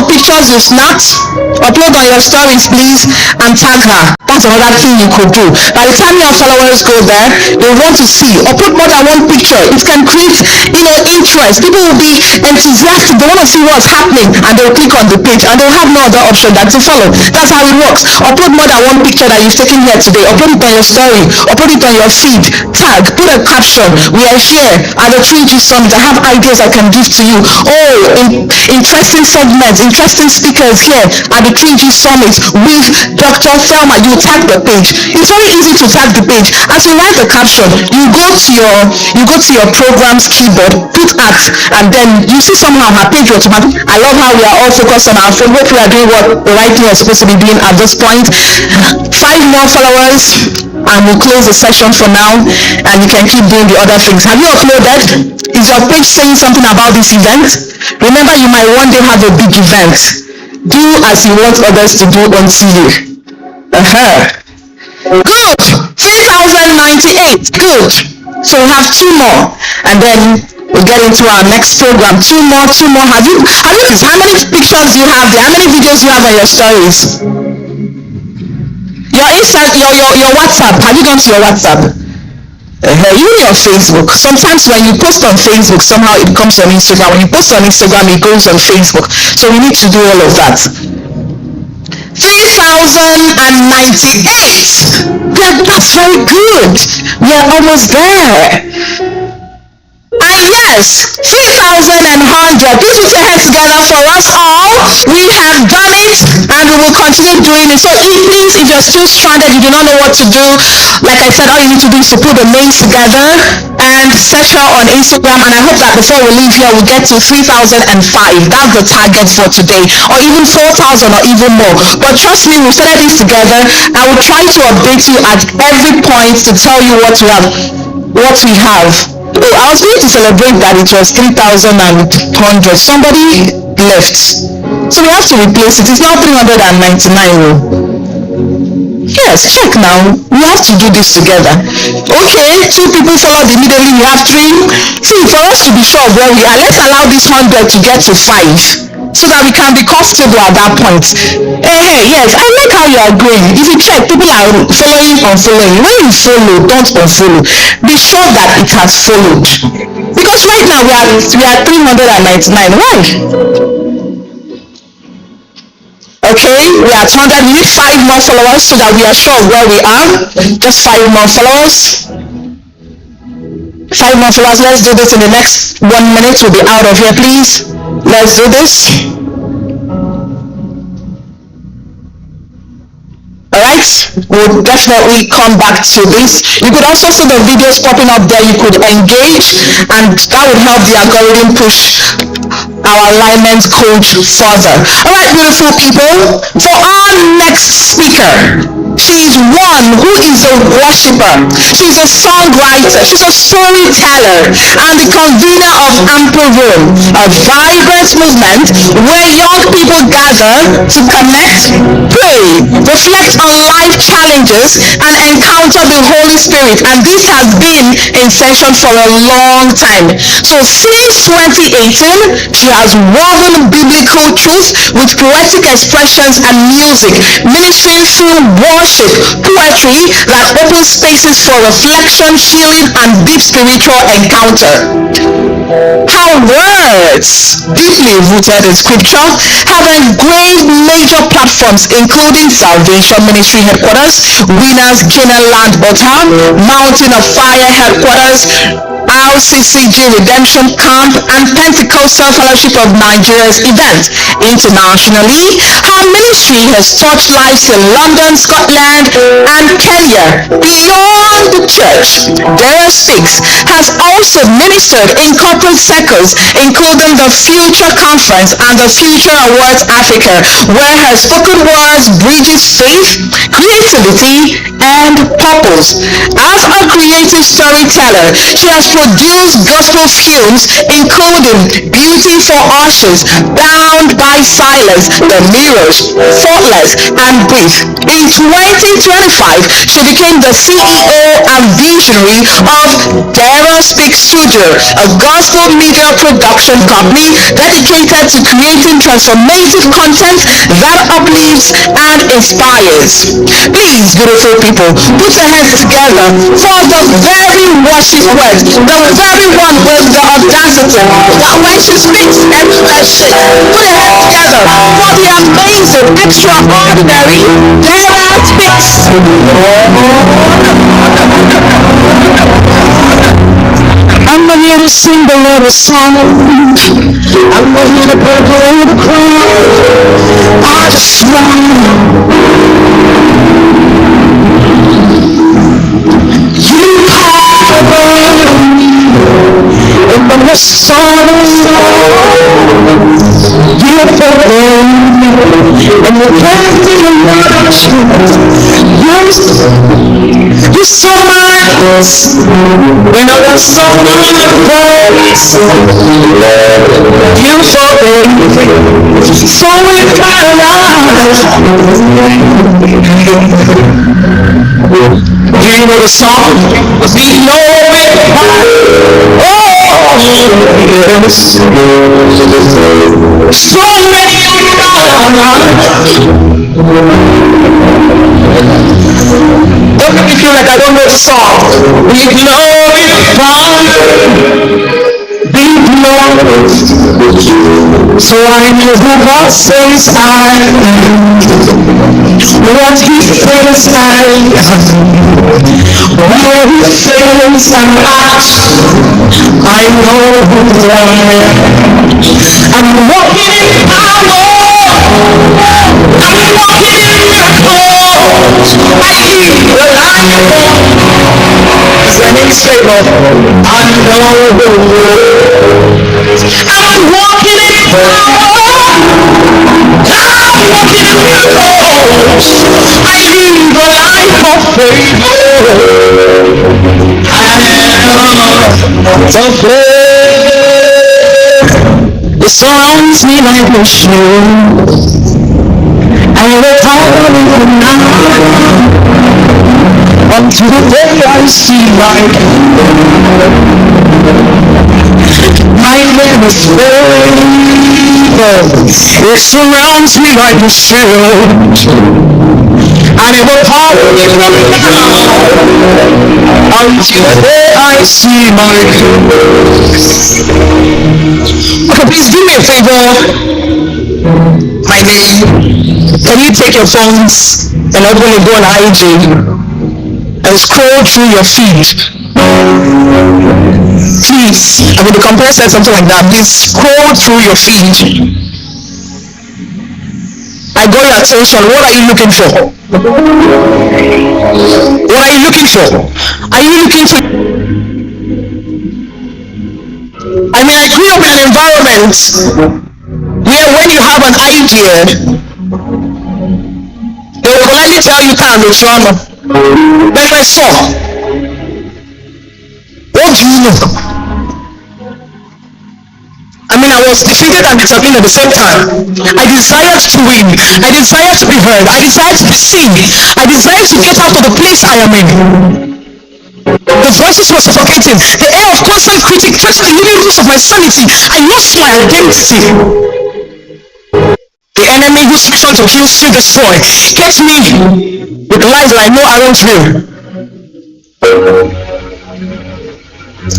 pictures you snapped, upload on your stories please, and tag her. That's another thing you could do. By the time your followers go there, they want to see or put more than one picture. It can create, interest. People will be enthusiastic. They want to see what's happening, and they'll click on the page, and they'll have no other option than to follow. That's how it works. Upload more than one picture that you've taken here today. Upload it on your story. Upload it on your feed. Tag. Put a caption. We are here at the 3G Summit. I have ideas I can give to you. Oh, interesting segments, interesting speakers here at the 3G Summit with Dr. Thelma. You tag the page. It's very easy to tag the page. As you write the caption, you go to your program's keyboard, put at, and then you see somehow her page automatically. I love how we are all focused on our phone. Hope we are doing what the right thing we're supposed to be doing at this point. 5 more followers, and we'll close the session for now, and you can keep doing the other things. Have you uploaded? Is your page saying something about this event? Remember, you might one day have a big event. Do as you want others to do unto you. Good. 3098. Good. So we have 2 more, and then we'll get into our next program. 2 more. Have you noticed how many pictures you have there? How many videos you have on your stories? Your WhatsApp. Have you gone to your WhatsApp? Even your Facebook. Sometimes when you post on Facebook, somehow it comes on Instagram. When you post on Instagram, it goes on Facebook. So we need to do all of that. 3098. That's very good. We are almost there. And yes, 3,100. Please put your heads together for us all. We have done it, and we will continue doing it. So please, if you're still stranded, you do not know what to do, like I said, all you need to do is to put the names together and search her on Instagram. And I hope that before we leave here, we'll get to 3,005. That's the target for today, or even 4,000 or even more. But trust me, we've started this together. I will try to update you at every point to tell you what we have. Oh, I was going to celebrate that it was 3,100. Somebody left, so we have to replace it. It's now 399. Yes, check now. We have to do this together. Okay, 2 people followed immediately. We have 3. See, for us to be sure of where we are, let's allow this 100 to get to 5. So that we can be comfortable at that point. Yes, I like how you are going. If you check, people are following, unfollowing. When you follow, don't unfollow. Be sure that it has followed. Because right now we are 399. Why? Okay, we are at 100. We need 5 more followers so that we are sure of where we are. Just 5 more followers. 5 more followers. Let's do this in the next 1 minute. We'll be out of here, please. Let's do this. Alright, we'll definitely come back to this. You could also see the videos popping up there. You could engage, and that would help the algorithm push our alignment code further. Alright, beautiful people, for our next speaker, she is one who is a worshiper. She's a songwriter. She's a storyteller, and the convener of Ample Room, a vibrant movement where young people gather to connect, pray, reflect on life challenges, and encounter the Holy Spirit. And this has been in session for a long time. So since 2018, she has woven biblical truth with poetic expressions and music, ministering through worship, poetry that opens spaces for reflection, healing, and deep spiritual encounter. Her words, deeply rooted in scripture, have engraved major platforms including Salvation Ministry Headquarters, Winners Canaan Land Butter, Mountain of Fire Headquarters, RCCG Redemption Camp, and Pentecostal Fellowship of Nigeria's event. Internationally, her ministry has touched lives in London, Scotland, and Kenya. Beyond the church, Dare 6 has also ministered in corporate circles, including the Future Conference and the Future Awards Africa, where her spoken words bridges faith, creativity, and purpose. As a creative storyteller, she has produced gospel films including Beauty for Ashes, Bound by Silence, The Mirrors, Faultless, and Breathe. In 2025, she became the CEO and machinery of Dara Speak Studio, a gospel media production company dedicated to creating transformative content that uplifts and inspires. Please, beautiful people, put your hands together for the very worship word, the very one with the audacity that when she speaks, everywhere shakes. Put your hands together for the amazing, extraordinary Dara Speaks. I'm not here to sing the little song. I'm not here to purple the crown. I just want you have in the midst of you for and you can't even watch you saw my eyes when I was so place you forgave so we got do you know the song? We know it. Oh, yes. So many don't make me feel like I don't know the song. We glorify. Be glorious. So I know who God says I am. What He says I am. Where He says I'm at. I know who I am. I'm walking in power. I'm walking in miracles. I keep the light. Is there any favor? I know. I'm walking in power. I'm walking in miracles. I live a life of favor. I am the faith. It surrounds me like a shield. I will follow you now. Until the day I see light. My name is favor. It surrounds me like a shield. And it will follow me now. Until the day I see my okay, please do me a favor. My name. Can you take your phones and open it, go on IG and scroll through your feed? Please, I mean the compare said something like that. Please scroll through your feed. I got your attention. What are you looking for? What are you looking for? Are you looking for? I mean, I grew up in an environment where when you have an idea, they will politely tell you can do trauma. But my son, what do you know? I mean, I was defeated and determined at the same time. I desired to win. I desired to be heard. I desired to be seen. I desired to get out of the place I am in. The voices were suffocating. The air of constant critic touched the living roots of my sanity. I lost my identity. The enemy whose mission to kill, steal, destroy kept me with lies that I know I won't live.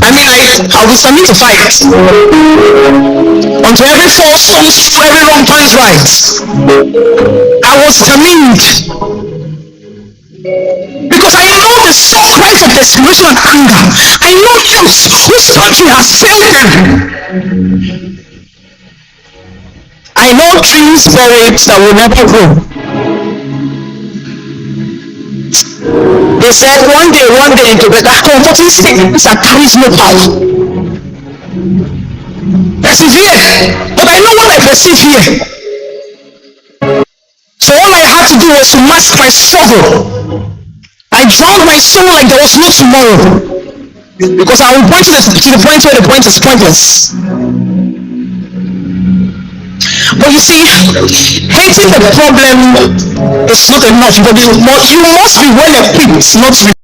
I mean, I was determined to fight until every false comes true, every wrong turns right. I was determined because I know the sore cries of desperation and anger. I know youth whose country has failed them. I know trees buried that will never grow. They said one day into the comforting statements that carries no power. Persevere, but I know what I perceive here. So all I had to do was to mask my struggle. I drowned my soul like there was no tomorrow. Because I will point to the point where the point is pointless. But you see, hating the problem is not enough. But you must be well equipped not to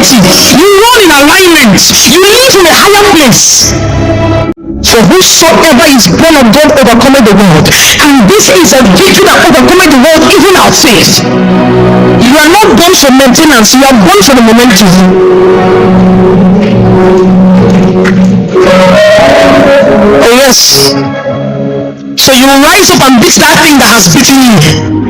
authority, you run in alignment, you live in a higher place. For whosoever is born of God overcometh the world, and this is a victory that overcometh the world, even our faith. You are not born for maintenance, you are born for the momentum. Oh yes. So you will rise up and beat that thing that has beaten you.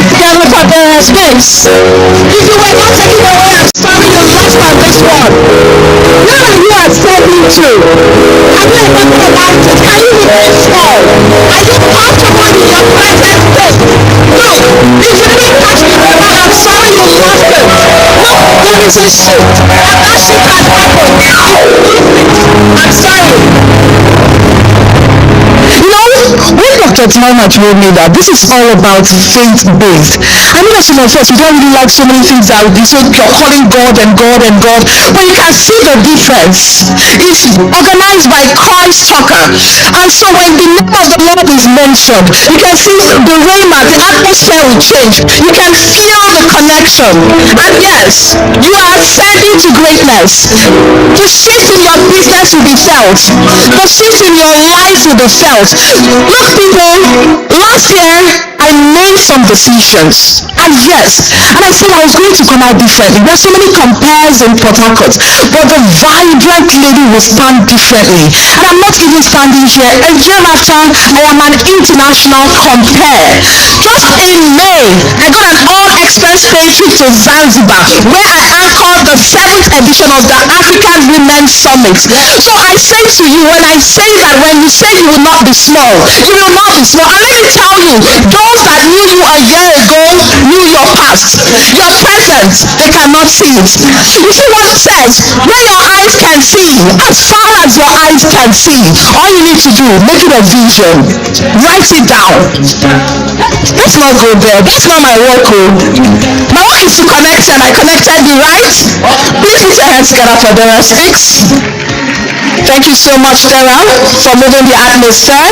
Together for the space. If you were not taken away, I'm sorry you lost on this one. Now that you are 72, have you ever thought about it? Can you remain small? Are you comfortable in your present state? No. If you didn't catch me right now, I'm sorry you lost it. No, there is a shift. And that shift has happened. I'm sorry. You know, when Dr. Timama told me that this is all about faith-based, I know that some of us, we don't really like so many things that we say you're calling God and God and God, but you can see the difference. It's organized by Christtalker, and so when the name of the Lord is mentioned, you can see the rhema, the atmosphere will change. You can feel the connection, and yes, you are ascending to greatness. The shift in your business will be felt. The shift in your life will be felt. Look, people, last year I made some decisions, and yes, and I said I was going to come out differently. There's so many compares in Port Harcourt, but the vibrant lady will stand differently. And I'm not even standing here. A year after, I am an international compare. Just in May, I got an all-expense paid trip to Zanzibar, where I anchored the 7th edition of the African Women's Summit. So I say to you, when I say that, when you say you will not be small, you will not be small. And let me tell you, those that knew you a year ago knew your past. Your present, they cannot see it. You see what it says? Where your eyes can see, as far as your eyes can see, all you need to do, make it a vision. Write it down. Let's not go there. That's not my work. My work is to connect, and I connected you, right? Please put your hands together for Dora Sticks. Thank you so much, Dora, for moving the atmosphere.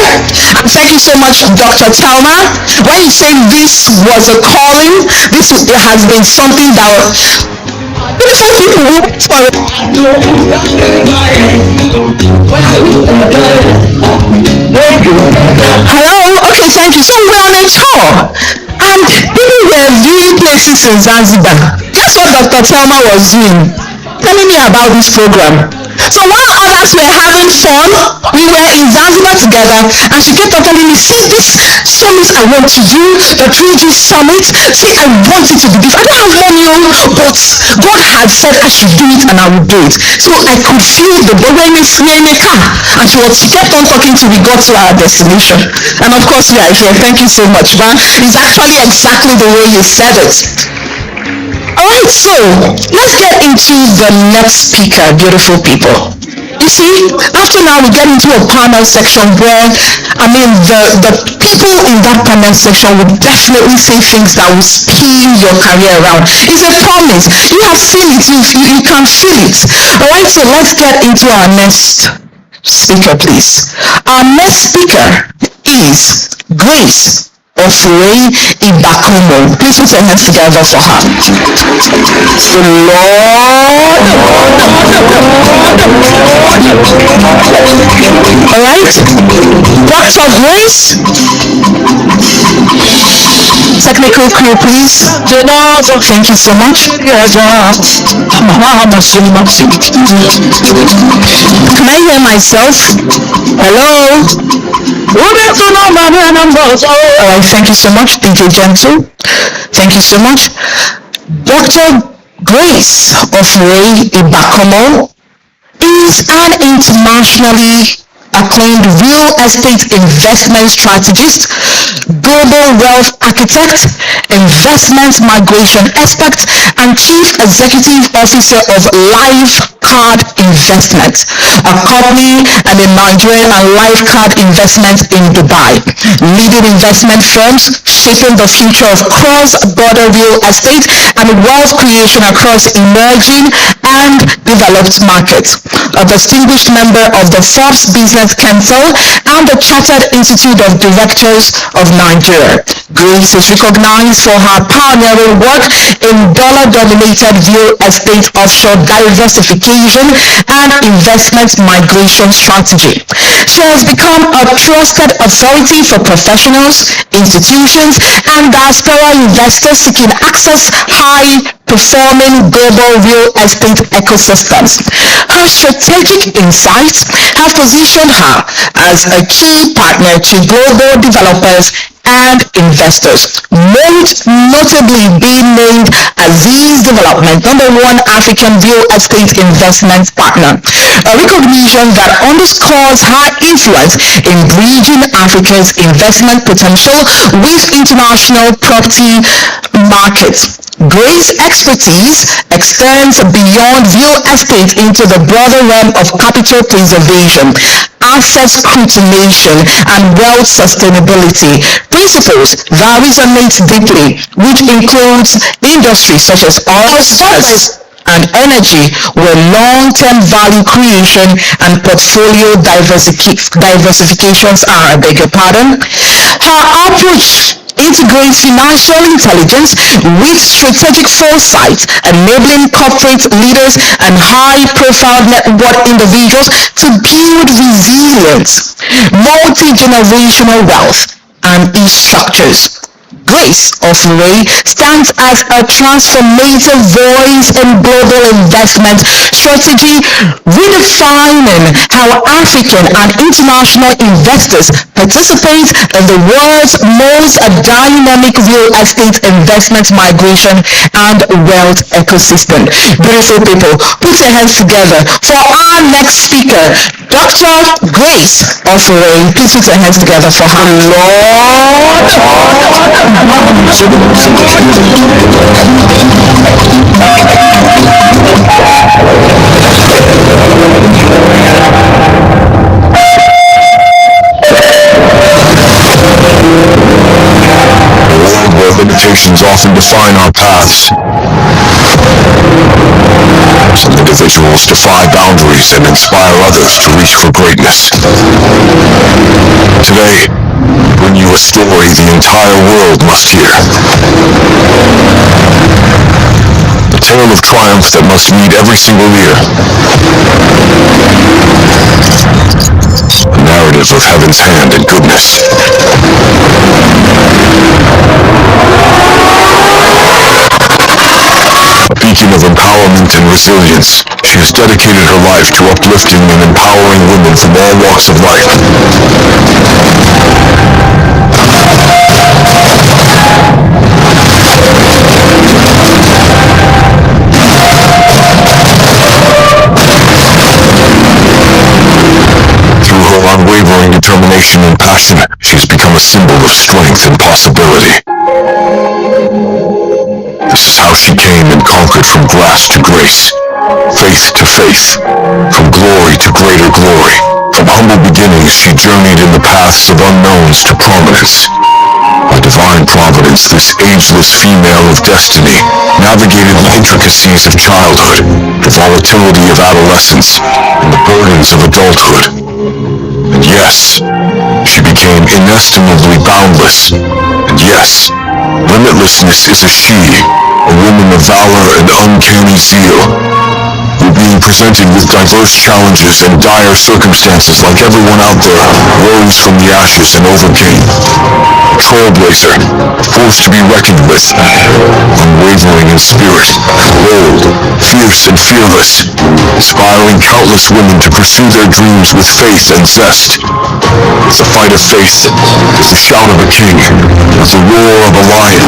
And thank you so much, Dr. Talma. When you say this was a calling, this has been something that beautiful people wait for it. Hello? Okay, thank you. So we're on a tour, and people were viewing places in Zanzibar. Guess what Dr. Talma was doing? Telling me about this program. So while others were having fun, we were in Zanzibar together, and she kept on telling me, see, this summit I want to do, the 3G summit, see, I want it to be different. I don't have money, but God had said I should do it, and I would do it. So I could feel the way in a car, and she kept on talking till we got to our destination. And of course, we are here. Thank you so much, man. It's actually exactly the way you said it. Alright, so let's get into the next speaker, beautiful people. You see, after now we get into a panel section where, the people in that panel section will definitely say things that will spin your career around. It's a promise. You have seen it, you can feel it. Alright, so let's get into our next speaker, please. Our next speaker is Grace Ofure Ibakomo. Please put your hands together for her. Alright, Dr. Grace. Technical crew, please. Thank you so much. Can I hear myself? Hello? Alright, thank you so much, DJ Gentle. Thank you so much. Dr. Grace Ofure Ibakomo is an internationally acclaimed real estate investment strategist, global wealth architect, investment migration expert, and chief executive officer of Life Card Investment, a company and a Nigerian and Life Card Investment in Dubai, leading investment firms shaping the future of cross-border real estate and wealth creation across emerging and developed markets, a distinguished member of the Forbes Business Council and the Chartered Institute of Directors of Nigeria. Grace is recognized for her pioneering work in dollar-dominated real estate offshore diversification and investment migration strategy. She has become a trusted authority for professionals, institutions, and diaspora investors seeking access high-performing global real estate ecosystems. Her strategic insights have positioned her as a key partner to global developers and investors, most notably being named Aziz Development #1 African real estate investment partner, a recognition that underscores her influence in bridging Africa's investment potential with international property markets. Grace's expertise extends beyond real estate into the broader realm of capital preservation, asset scrutination, and wealth sustainability, principles that resonate deeply, which includes industries such as oil, gas, and energy, where long-term value creation and portfolio diversifications are, I beg your pardon. Her approach integrates financial intelligence with strategic foresight, enabling corporate leaders and high-profile network individuals to build resilience, multi-generational wealth, and e-structures. Grace Ofure stands as a transformative voice in global investment strategy, redefining how African and international investors participate in the world's most dynamic real estate investment migration and wealth ecosystem. Beautiful people, put your hands together for our next speaker, Dr. Grace Ofure. Please put your hands together for her. Where limitations often define our paths. Some individuals defy boundaries and inspire others to reach for greatness. Today, I bring you a story the entire world must hear. A tale of triumph that must meet every single ear. A narrative of heaven's hand and goodness. A beacon of empowerment and resilience, she has dedicated her life to uplifting and empowering women from all walks of life. Through her unwavering determination and passion, she has become a symbol of strength and possibility. This is how she came and conquered from grass to grace, faith to faith, from glory to greater glory. From humble beginnings, she journeyed in the paths of unknowns to prominence. By divine providence, this ageless female of destiny navigated the intricacies of childhood, the volatility of adolescence, and the burdens of adulthood. And yes, she became inestimably boundless. And yes, limitlessness is a she, a woman of valor and uncanny zeal. We're being presented with diverse challenges and dire circumstances like everyone out there rose from the ashes and overcame. A trailblazer, a force to be reckoned with, unwavering in spirit, bold, fierce and fearless, inspiring countless women to pursue their dreams with faith and zest. With the fight of faith, with the shout of a king, with the roar of a lion,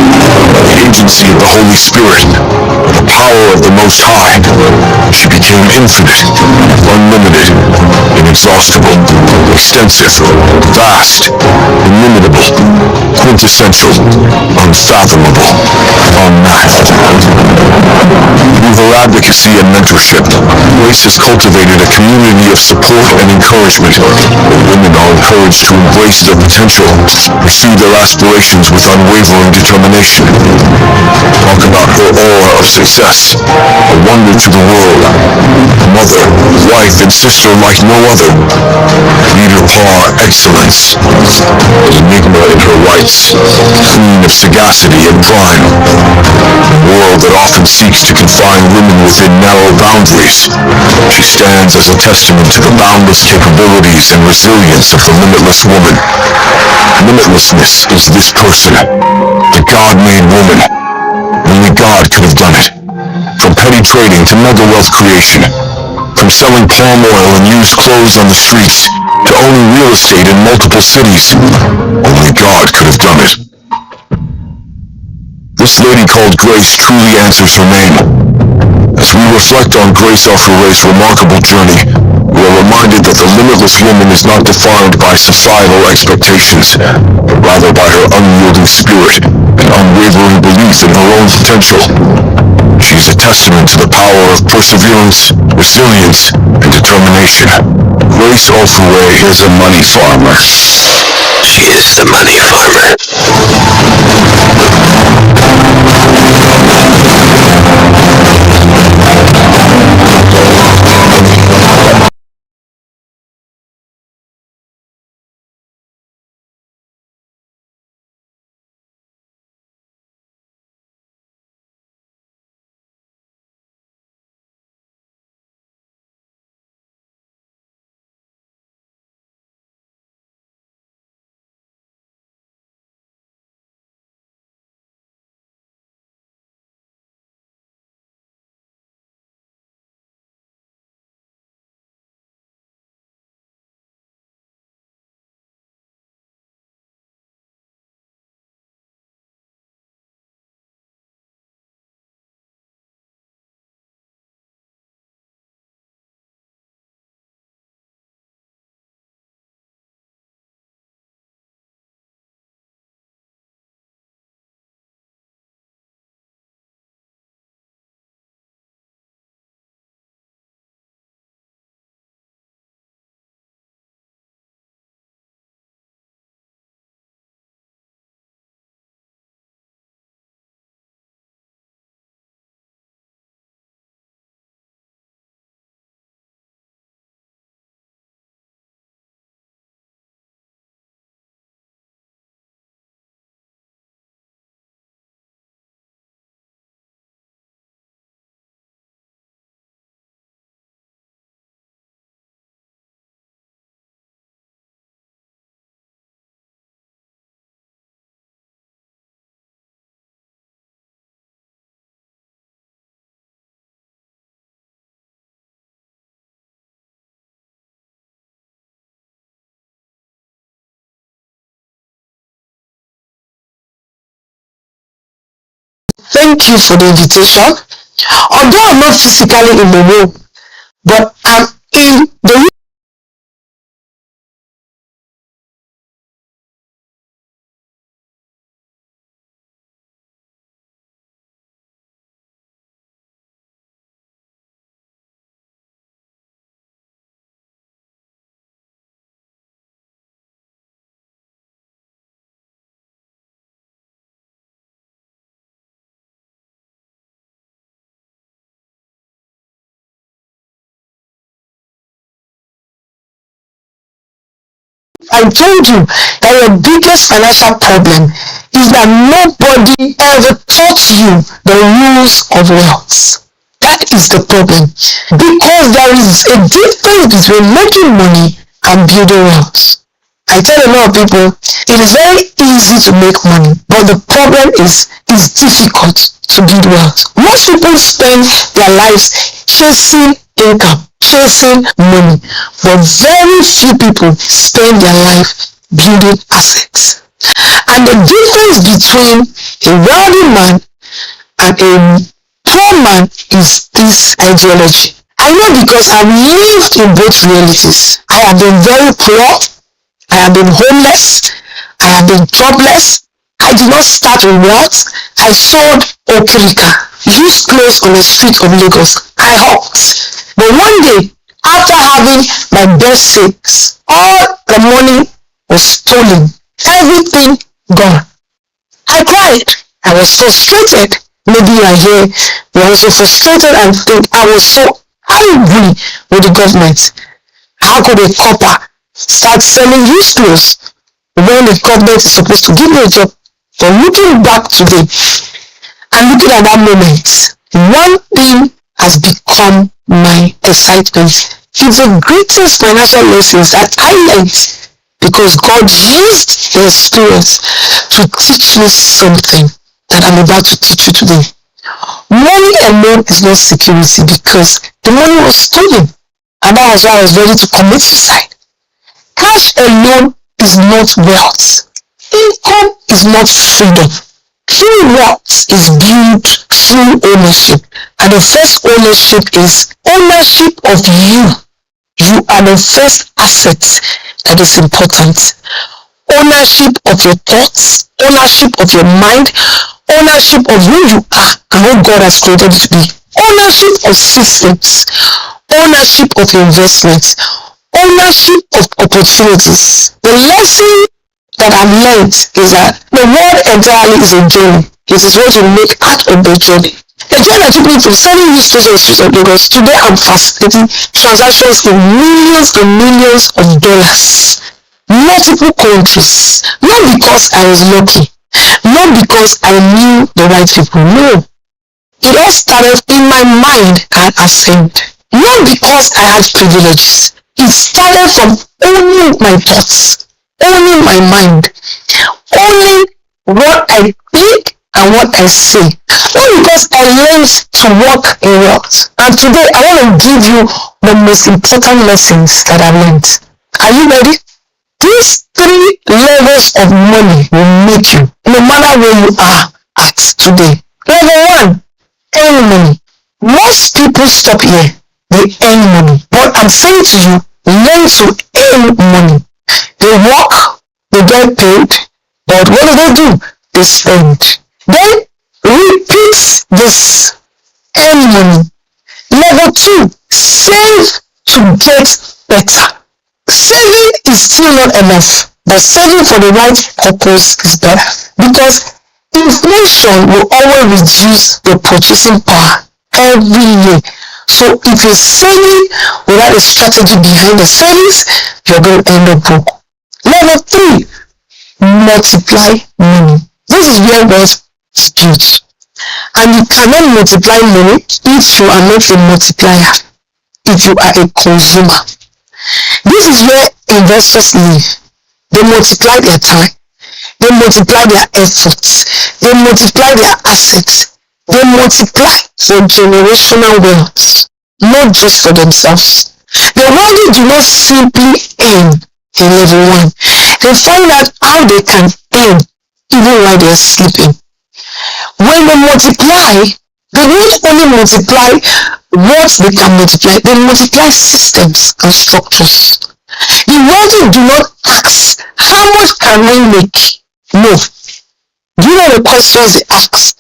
with the agency of the Holy Spirit, with the power of the Most High, she became infinite, unlimited, inexhaustible, extensive, vast, inimitable, quintessential, unfathomable, unmatched. Through her advocacy and mentorship, Grace has cultivated a community of support and encouragement, where women are encouraged to embrace their potential, pursue their aspirations with unwavering determination. Talk about her aura of success, a wonder to the world, a mother, wife, and sister like no other. Leader par excellence, an enigma in her rights, queen of sagacity and prime. A world that often seeks to confine women within narrow boundaries. She stands as a testament to the boundless capabilities and resilience of the limitless woman. Limitlessness is this person, the God-made woman. Only God could have done it. From petty trading to mega wealth creation, from selling palm oil and used clothes on the streets to owning real estate in multiple cities, only God could have done it. This lady called Grace truly answers her name. As we reflect on Grace Ofure's remarkable journey, we are reminded that the limitless woman is not defined by societal expectations, but rather by her unyielding spirit and unwavering belief in her own potential. She is a testament to the power of perseverance, resilience, and determination. Grace Ofure is a money farmer. She is the money farmer. thank you for the invitation. Although I'm not physically in the room, but I'm in the I told you that your biggest financial problem is that nobody ever taught you the rules of wealth. That is the problem. Because there is a difference between making money and building wealth. I tell a lot of people, it is very easy to make money, but the problem is it's difficult to build wealth. Most people spend their lives chasing income, chasing money, but very few people spend their life building assets. And the difference between a wealthy man and a poor man is this ideology. I know because I've lived in both realities. I have been very poor, I have been homeless, I have been jobless. I did not start with wealth. I sold okirika, used clothes on the street of Lagos. I hawked. But one day, after having my basics, all the money was stolen. Everything gone. I cried. I was frustrated. Maybe you are here. You are also frustrated and think I was so angry with the government. How could a copper start selling used clothes when the government is supposed to give me a job? But looking back today and looking at that moment, one thing has become my excitement. It's the greatest financial lessons that I learned because God used the experience to teach me something that I'm about to teach you today. Money alone is not security because the money was stolen, and that was why I was ready to commit suicide. Cash alone is not wealth. Income is not freedom. True wealth is built through ownership, and the first ownership is ownership of you. You are the first asset that is important. Ownership of your thoughts, ownership of your mind, ownership of who you are and what God has created you to be. Ownership of systems, ownership of investments, ownership of opportunities. The lesson that I've learned is that the world entirely is a journey. It is what you make out of the journey. The journey that took me from selling used clothes on the streets of Lagos, today I'm facilitating transactions in millions and millions of dollars. Multiple countries. Not because I was lucky. Not because I knew the right people. No. It all started in my mind and ascend. Not because I had privileges. It started from owning my thoughts, owning my mind, owning what I think and what I say. Not because I learned to walk in wealth. And today I want to give you the most important lessons that I learned. Are you ready? These 3 levels of money will make you, no matter where you are at today. Level 1, earn money. Most people stop here. They earn money. But I'm saying to you, learn to earn money. They work, they get paid, but what do? They spend. Then repeat this, earn money. Level 2, save to get better. Saving is still not enough, but saving for the right purpose is better because inflation will always reduce your purchasing power every year. So if you're saving without a strategy behind the savings, you're going to end up broke. Level 3, multiply money. This is where wealth is built. And you cannot multiply money if you are not a multiplier, if you are a consumer. This is where investors live. They multiply their time, they multiply their efforts, they multiply their assets, they multiply for generational wealth, not just for themselves. The wealthy do not simply aim in level 1. They find out how they can aim even while they are sleeping. When they multiply, they not only multiply what they can multiply, they multiply systems and structures. The wealthy do not ask, how much can I make? No. Do you know the questions they ask?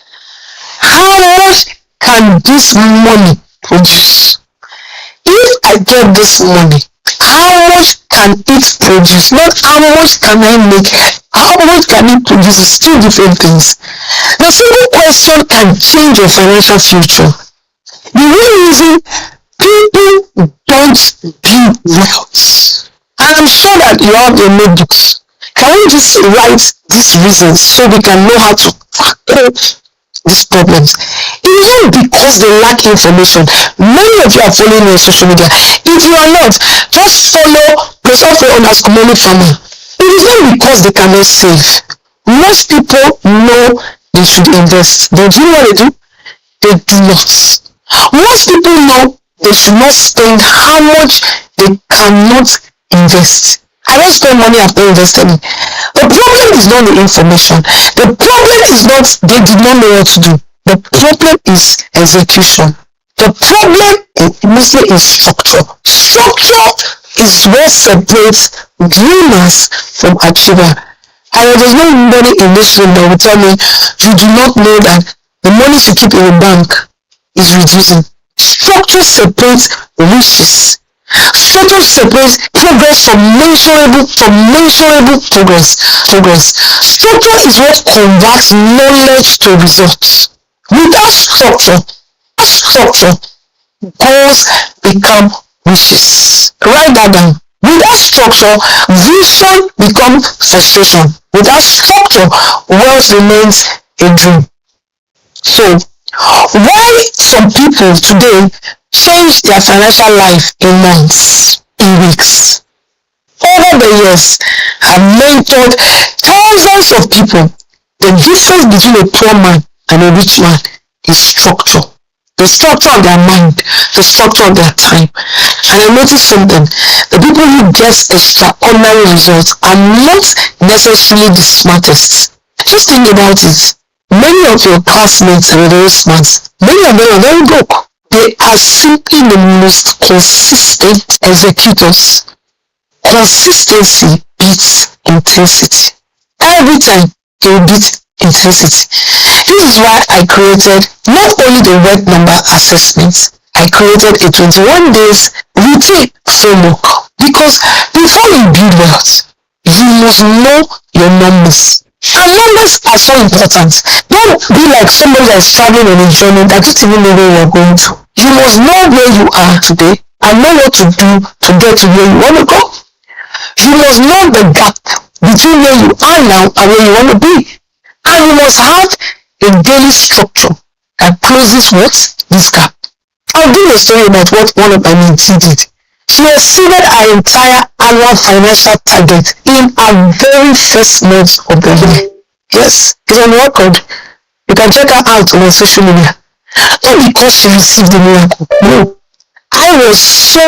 How much can this money produce? If I get this money, how much can it produce? Not how much can I make? How much can it produce? It's two different things. The simple question can change your financial future. The real reason people don't build wealth, and I'm sure that you have your notebooks. Can we just write these reasons so we can know how to tackle these problems? It isn't because they lack information. Many of you are following me on social media. If you are not, just follow Christtalker _ money farmer. It is not because they cannot save. Most people know they should invest. But do you know what they do? They do not. Most people know they should not spend how much they cannot invest. I don't spend money after investing. The problem is not the information. The problem is not they did not know what to do. The problem is execution. The problem mostly is structure. Structure is what separates dreamers from achievers. And there's nobody in this room that will tell me you do not know that the money you keep in the bank is reducing. Structure separates wishes. Structure separates progress from measurable progress. Structure is what converts knowledge to results. Without structure, goals become wishes. Write that down. Without structure, vision becomes frustration. Without structure, wealth remains a dream. So, why some people today change their financial life in months, in weeks? Over the years, I've mentored thousands of people. The difference between a poor man and a rich man is structure. The structure of their mind, the structure of their time. And I noticed something. The people who get extraordinary results are not necessarily the smartest. Just think about it. Many of your classmates are very smart. Many of them are very broke. They are simply the most consistent executors. Consistency beats intensity. Every time it will beat intensity. This is why I created not only the wealth number assessment, I created a 21 days routine framework. Because before you build wealth, you must know your numbers. And numbers are so important. Don't be like somebody that is traveling on a journey that doesn't even know where you are going to. You must know where you are today and know what to do to get to where you want to go. You must know the gap between where you are now and where you want to be. And you must have a daily structure that closes what? This gap. I'll give you a story about what one of my mentees did. She exceeded her entire annual financial target in her very first month of the year. Yes, it's on record. You can check her out on social media. Not because she received the miracle. No. I was so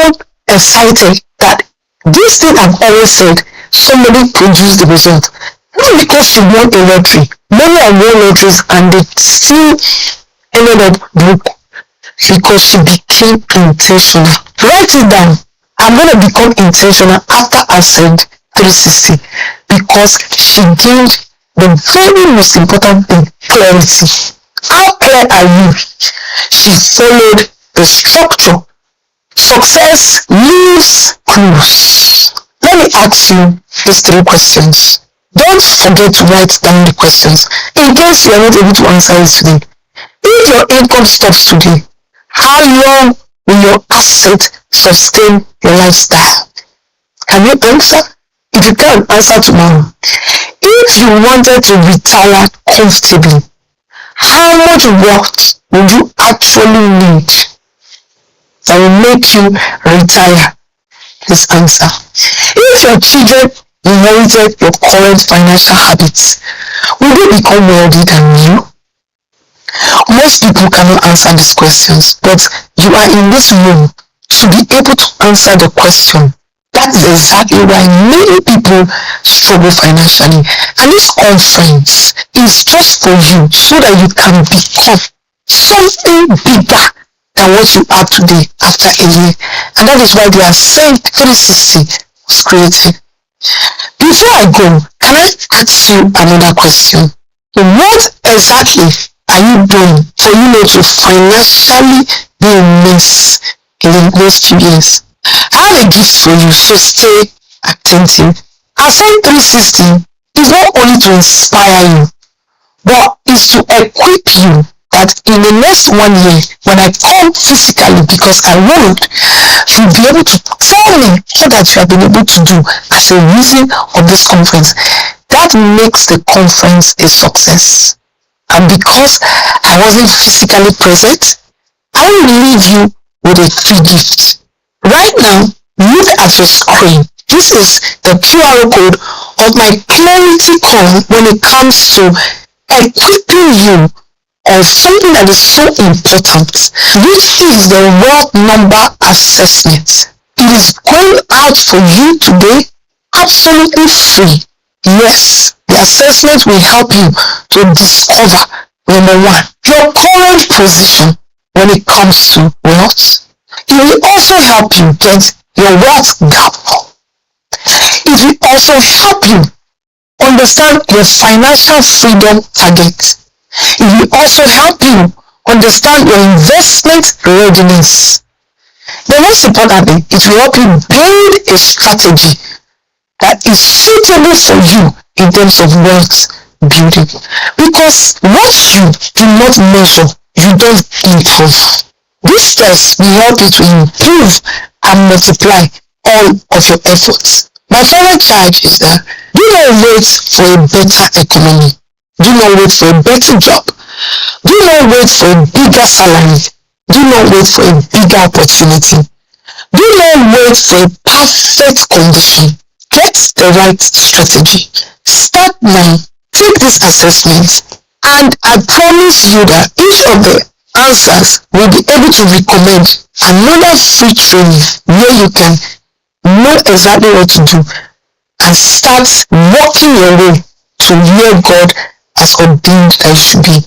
excited that this thing I've always said, somebody produced the result. Not because she won a lottery. Many have won lotteries and they still ended up broke. Because she became intentional. Write it down. I'm going to become intentional after I said 360 because she gained the very most important thing, clarity. How clear are you? She followed the structure. Success leaves clues. Let me ask you these 3 questions. Don't forget to write down the questions in case you are not able to answer it today. If your income stops today, how long will your asset sustain your lifestyle? Can you answer? If you can, answer tomorrow. If you wanted to retire comfortably, how much wealth would you actually need that will make you retire? Please answer. If your children inherited your current financial habits, will they become wealthy than you? Most people cannot answer these questions, but you are in this room to be able to answer the question. That is exactly why many people struggle financially. And this conference is just for you so that you can become something bigger than what you are today after a year. And that is why the Ascent 360 was created. Before I go, can I ask you another question? What exactly are you doing for to financially be immense in the next few years? I have a gift for you, so stay attentive. Ascend 360 is not only to inspire you, but is to equip you that in the next 1 year, when I come physically, because I won't, you'll be able to tell me all that you have been able to do as a reason of this conference. That makes the conference a success. And because I wasn't physically present, I will leave you with a free gift. Right now, look at your screen. This is the QR code of my clarity call when it comes to equipping you of something that is so important, which is the wealth number assessment. It is going out for you today, absolutely free. Yes, the assessment will help you to discover, number one, your current position when it comes to wealth. It will also help you get your wealth gap. It will also help you understand your financial freedom target. It will also help you understand your investment readiness. The most importantly, it will help you build a strategy that is suitable for you in terms of wealth building. Because what you do not measure, you don't improve. This test will help you to improve and multiply all of your efforts. My final charge is that do not wait for a better economy. Do not wait for a better job. Do not wait for a bigger salary. Do not wait for a bigger opportunity. Do not wait for a perfect condition. Get the right strategy. Start now. Take this assessment, and I promise you that each of the answers will be able to recommend another free training where you can know exactly what to do and start walking your way to where God has ordained that you should be.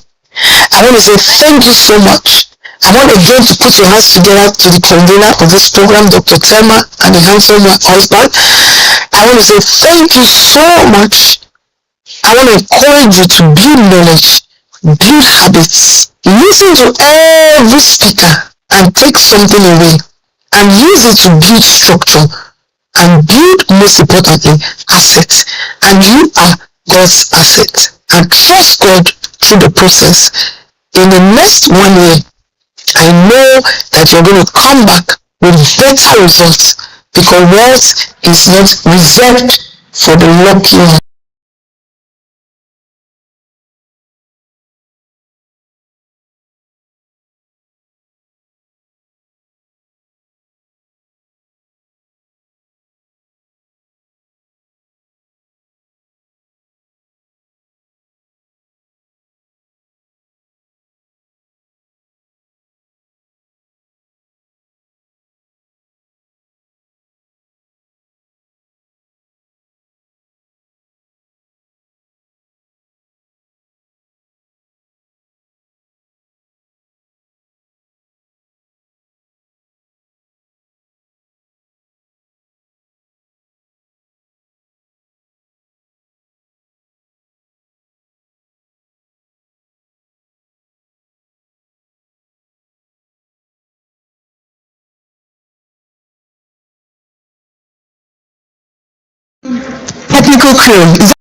I want to say thank you so much. I want again to put your hands together to the convener of this program, Dr. Thelma, and the handsome husband. I want to say thank you so much. I want to encourage you to build knowledge, build habits, listen to every speaker and take something away and use it to build structure and build, most importantly, assets. And you are God's asset. And trust God through the process. In the next 1 year, I know that you're going to come back with better results, because wealth is not reserved for the lucky one. Technical crew.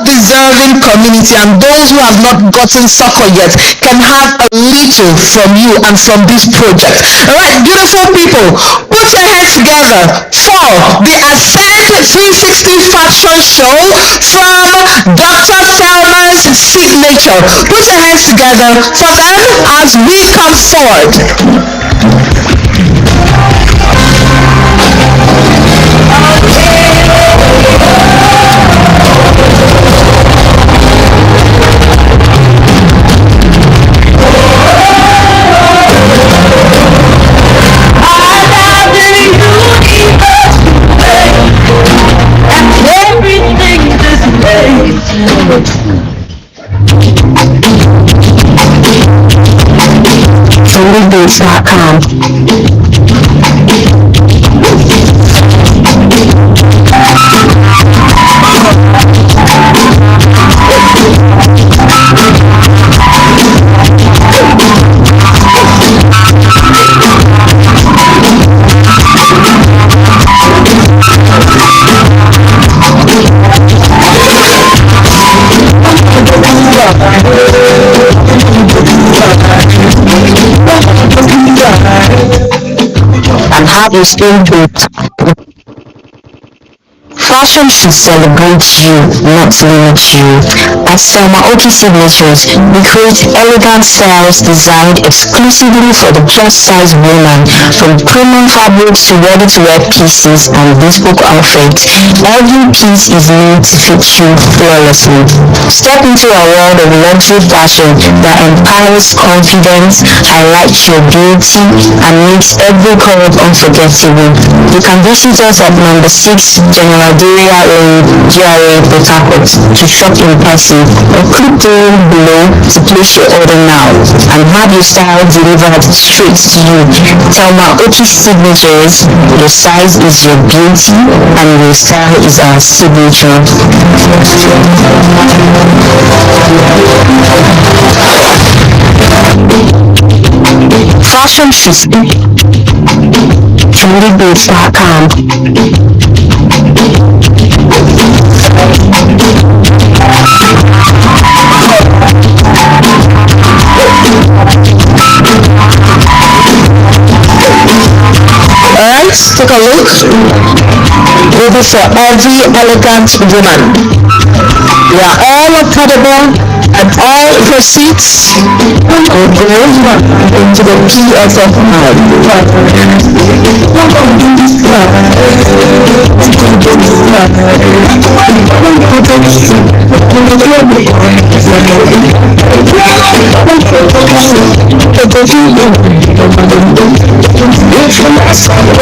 deserving community, and those who have not gotten succor yet can have a little from you and from this project. All right, beautiful people, put your hands together for the Ascend 360 Fashion Show from Dr. Thelma's signature. Put your hands together for them as we come forward. UNVEILING.com. And have a stay good. Fashion should celebrate you, not limit you. At Selma Oki Signatures, we create elegant styles designed exclusively for the plus-size woman, from premium fabrics to ready-to-wear pieces and bespoke outfits. Every piece is made to fit you flawlessly. Step into a world of luxury fashion that empowers confidence, highlights your beauty, and makes every color unforgettable. You can visit us at number 6 General Area Lane, GRA, Port Harcourt to shop in person, or click the link below to place your order now and have your style delivered straight to you. Selma Oki Signatures, your size is your beauty and your style is our signature. Fashion should speak. UNVEILING.com. Alright, take a look. Will be for every elegant woman. We are all affordable and all proceeds will go into the PSF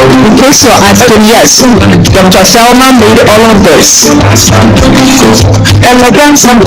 In case you're asking, yes, Dr. Thelma made all of this. Elegance and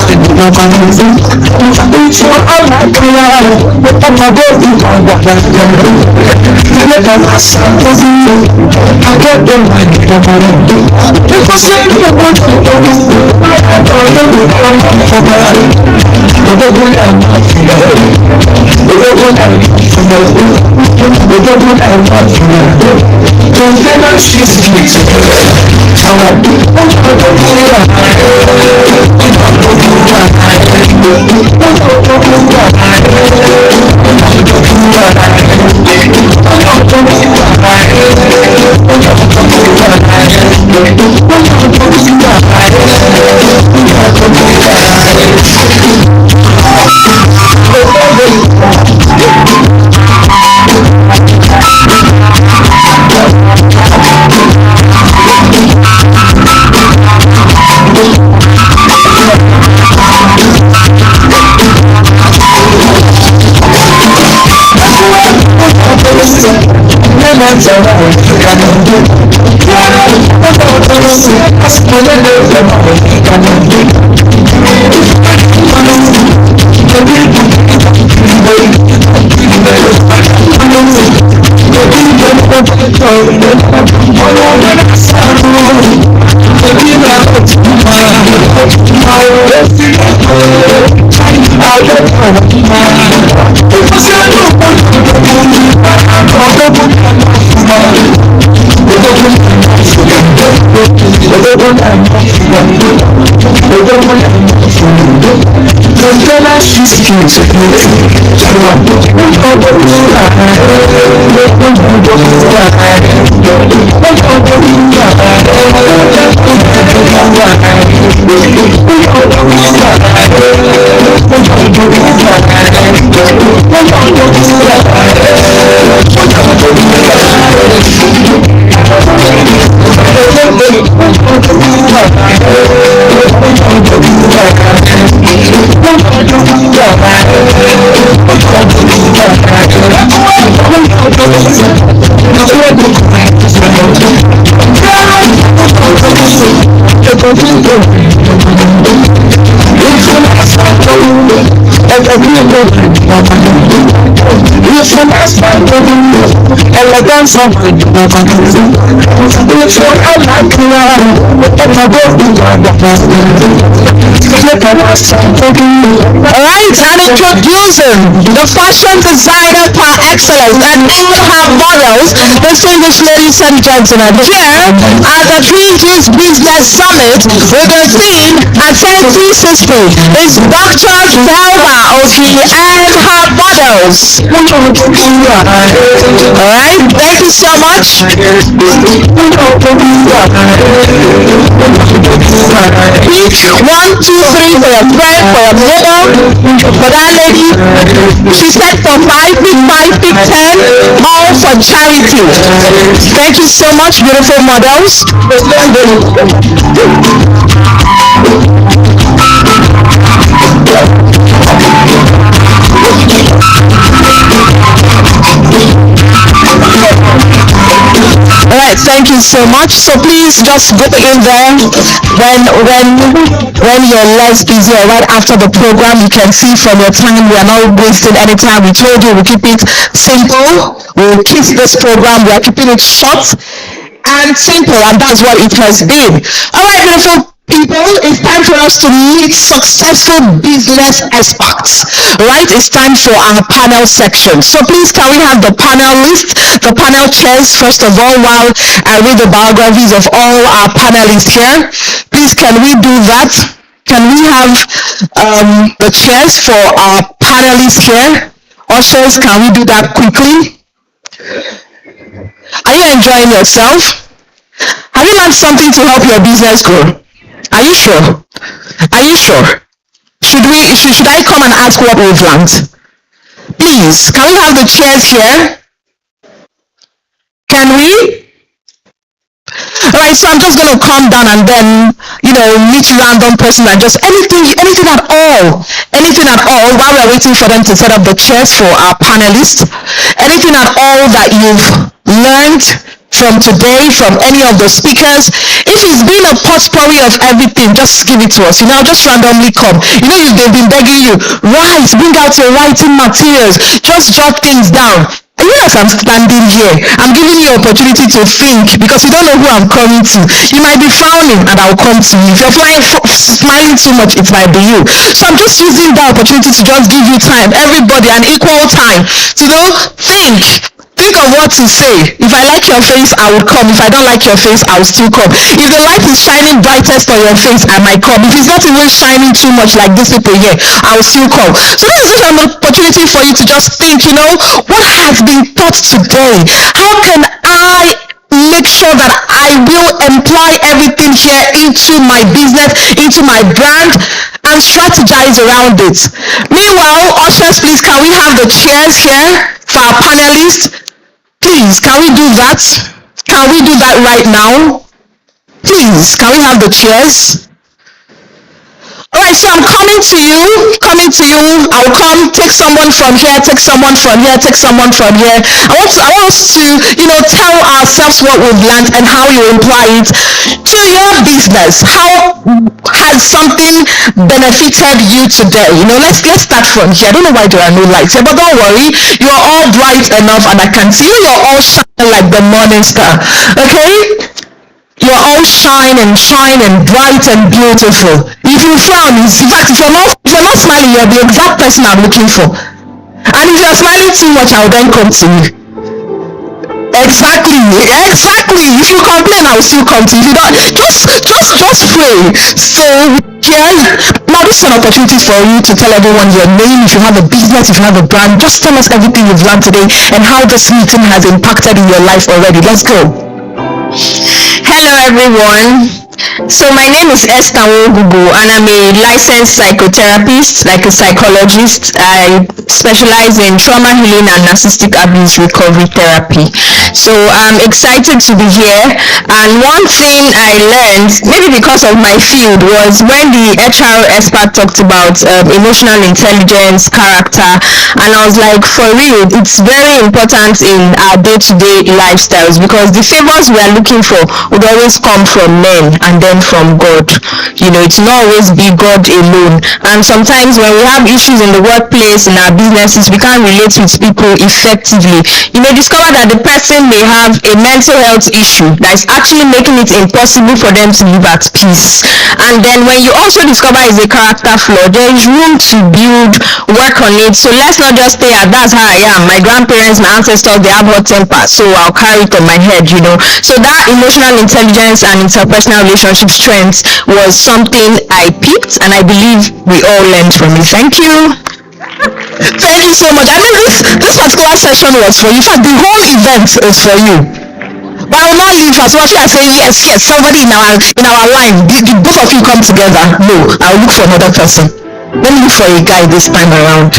Alright, and introducing the fashion designer par excellence and all her models, distinguished ladies and gentlemen, here at the 3G's Business Summit with the theme Attend 360 is Dr. Thelma Oki and her models. Alright, thank you so much. One, two, three for your friend, for your mother, for that lady. She said for 5, pick 5, pick 10, all for charity. Thank you so much, beautiful models. Alright, thank you so much. So please just go in there when you're less busy or right after the program. You can see from your time we are not wasting any time. We told you we keep it simple. We'll keep this program. We are keeping it short and simple, and that's what it has been. Alright, beautiful people, it's time for us to meet successful business experts. Right, it's time for our panel section. So please, can we have the panel list, the panel chairs first of all, while I read the biographies of all our panelists here. Please, can we do that? Can we have the chairs for our panelists here? Ushers, can we do that quickly? Are you enjoying yourself? Have you learned something to help your business grow? Are you sure? Are you sure? Should I come and ask what we've learned? Please, can we have the chairs here? Can we? Alright, so I'm just going to calm down and then, meet random person and just anything at all while we're waiting for them to set up the chairs for our panelists. Anything at all that you've learned from today, from any of the speakers. If it's been a potpourri of everything, just give it to us. Just randomly come. They've been begging you, write, bring out your writing materials, just jot things down. And as I'm standing here, I'm giving you opportunity to think, because you don't know who I'm coming to. You might be frowning and I'll come to you. If you're smiling too much, it might be you. So I'm just using that opportunity to just give you time, everybody, an equal time to think of what to say. If I like your face, I would come. If I don't like your face, I will still come. If the light is shining brightest on your face, I might come. If it's not even shining too much like these people here, I will still come. So this is just an opportunity for you to just think, what has been taught today? How can I make sure that I will employ everything here into my business, into my brand, and strategize around it? Meanwhile, ushers, please, can we have the chairs here for our panelists? Please, can we do that? Can we do that right now? Please, can we have the chairs? Alright, so I'm coming to you. I'll come, take someone from here, take someone from here, take someone from here. I want us to, tell ourselves what we've learned and how you apply it to your business. How has something benefited you today? Let's start from here. I don't know why there are no lights here, but don't worry. You are all bright enough and I can see you. You're all shining like the morning star. Okay? You're all shine and bright and beautiful. If you frown, in fact, if you're not smiling, you're the exact person I'm looking for. And if you're smiling too much, I'll then come to you. Exactly, exactly. If you complain, I will still come to you. If you don't, just pray. So yeah, now this is an opportunity for you to tell everyone your name. If you have a business, if you have a brand, just tell us everything you've learned today and how this meeting has impacted in your life already. Let's go. Hello everyone. So my name is Esther Wogugu and I'm a licensed psychotherapist, like a psychologist. I specialize in trauma healing and narcissistic abuse recovery therapy. So I'm excited to be here, and one thing I learned, maybe because of my field, was when the HR expert talked about emotional intelligence, character, and I was like, for real, it's very important in our day-to-day lifestyles, because the favors we are looking for would always come from men and then from God. It's not always be God alone. And sometimes when we have issues in the workplace, in our businesses, we can't relate with people effectively. You may discover that the person may have a mental health issue that is actually making it impossible for them to live at peace. And then when you also discover it's a character flaw, there is room to build, work on it. So let's not just stay at that's how I am. My grandparents, my ancestors, they have hot temper, so I'll carry it on my head. So that emotional intelligence and interpersonal relationship strength was something I picked, and I believe we all learned from it. Thank you. Thank you so much. I know this particular session was for you. In fact, the whole event is for you. But I will not leave as much as say yes, yes. Somebody in our line, the both of you come together. No, I'll look for another person. Let me look for a guy this time around.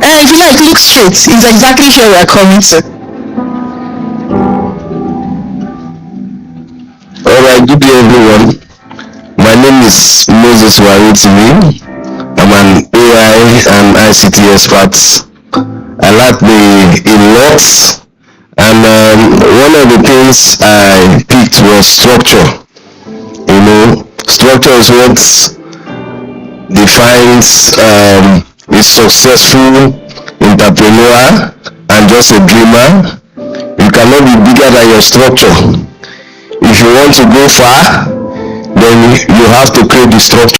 If you like, look straight. It's exactly here we are coming to. Alright, good day everyone. My name is Moses Waritimi. I'm an AI and ICT expert. I like a lot, and one of the things I picked was structure. Structure is what defines a successful entrepreneur and just a dreamer. You cannot be bigger than your structure. If you want to go far, then you have to create the structure.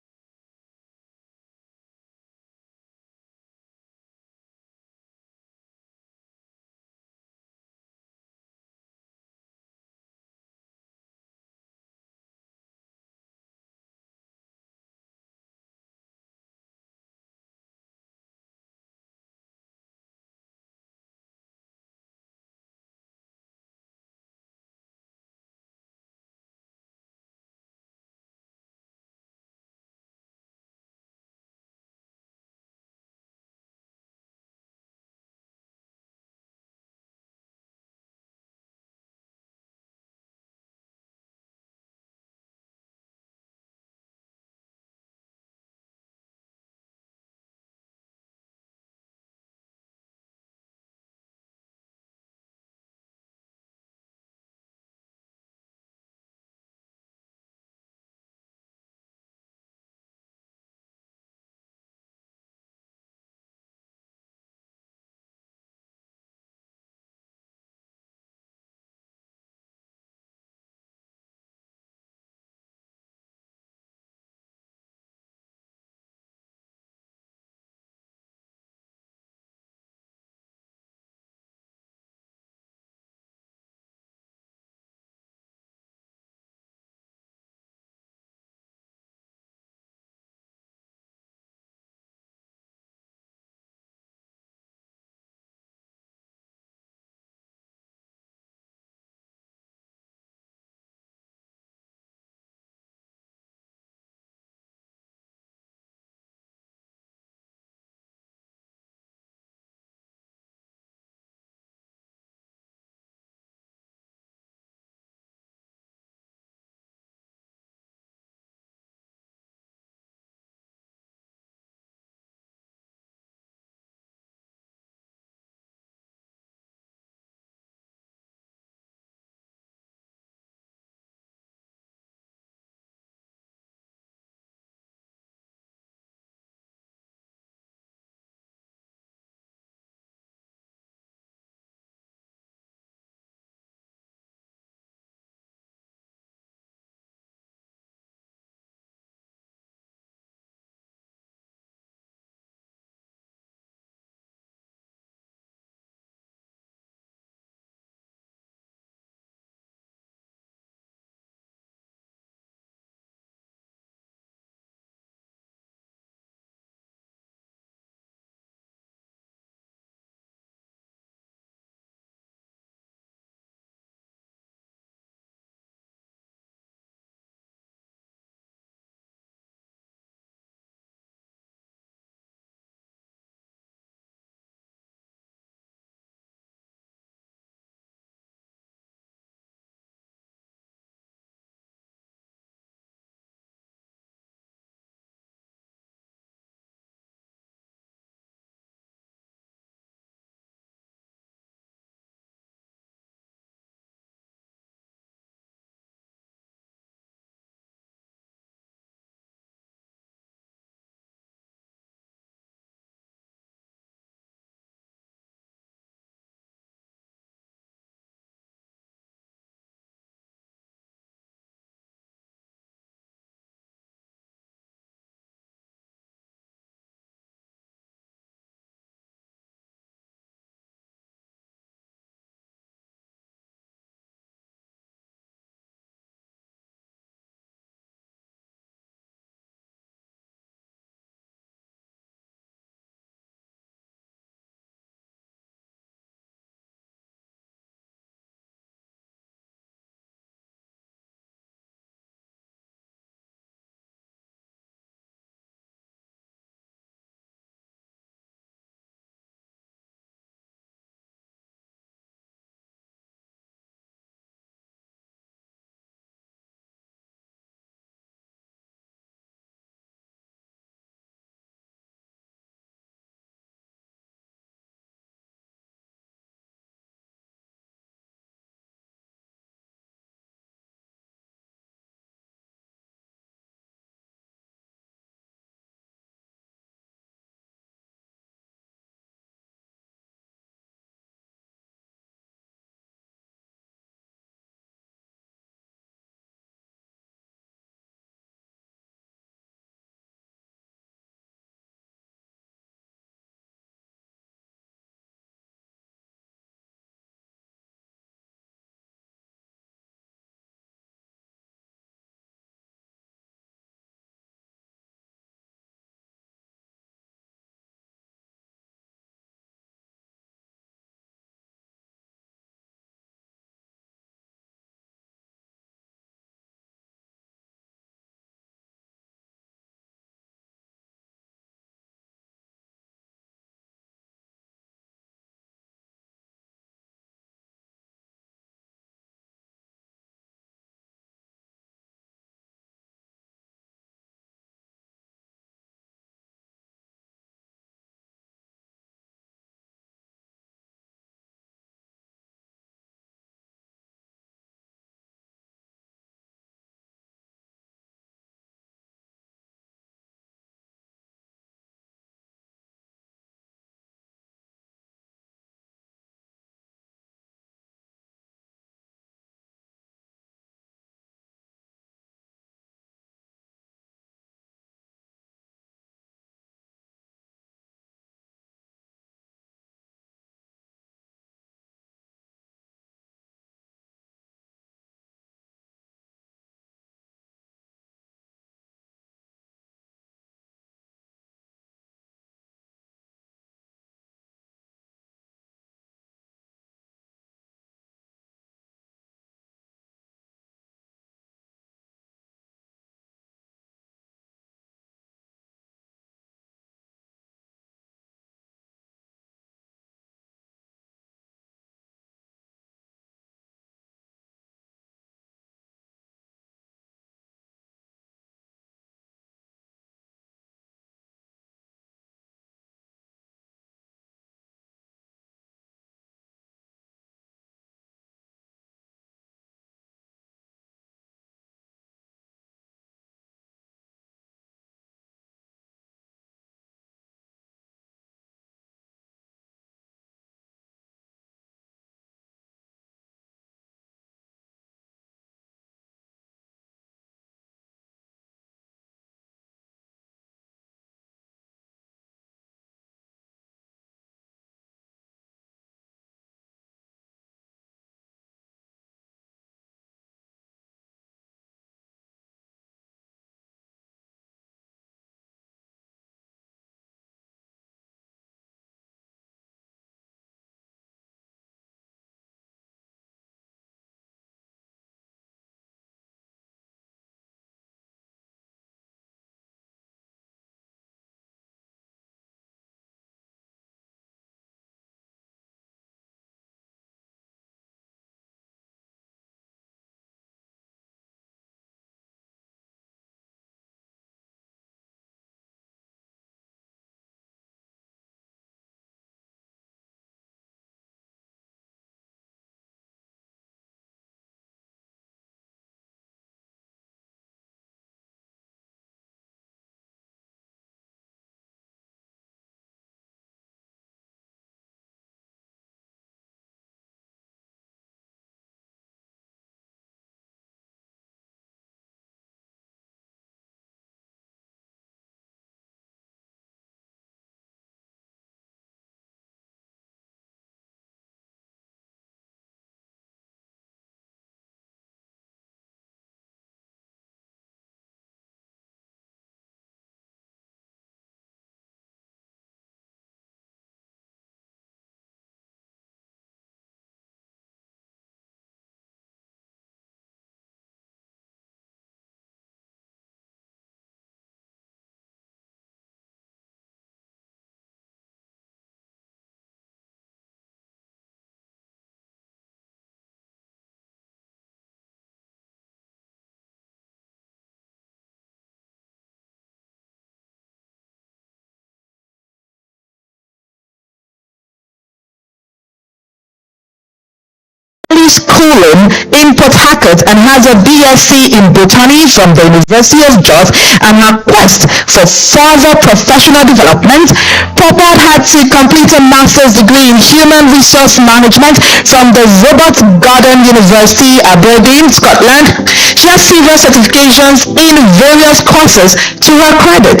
schooling in Port Harcourt and has a BSc in Botany from the University of Jos, and her quest for further professional development propelled her to complete a master's degree in human resource management from the Robert Gordon University, Aberdeen, Scotland. She has several certifications in various courses to her credit.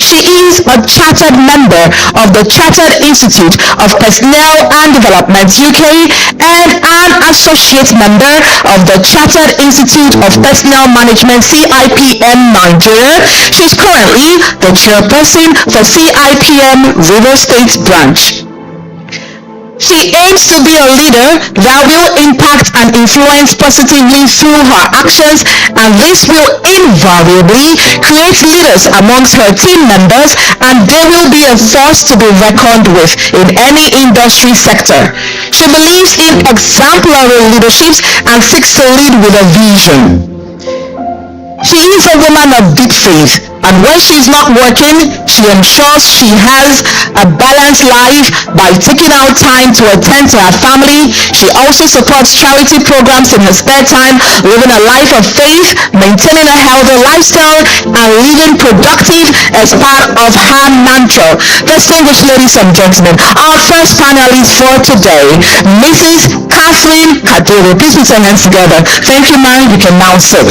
She is a chartered member of the Chartered Institute of Personnel and Development UK and an associate member of the Chartered Institute of Personnel Management CIPM Nigeria. She is currently the chairperson for CIPM River State Branch. She aims to be a leader that will impact and influence positively through her actions, and this will invariably create leaders amongst her team members, and they will be a force to be reckoned with in any industry sector. She believes in exemplary leadership and seeks to lead with a vision. She is a woman of deep faith, and when she is not working, she ensures she has a balanced life by taking out time to attend to her family. She also supports charity programs in her spare time, living a life of faith, maintaining a healthy lifestyle, and living productive as part of her mantra. Distinguished ladies and gentlemen, our first panelist for today, Mrs. Catherine Kadiri. Please put your hands together. Thank you, ma'am. You can now sit.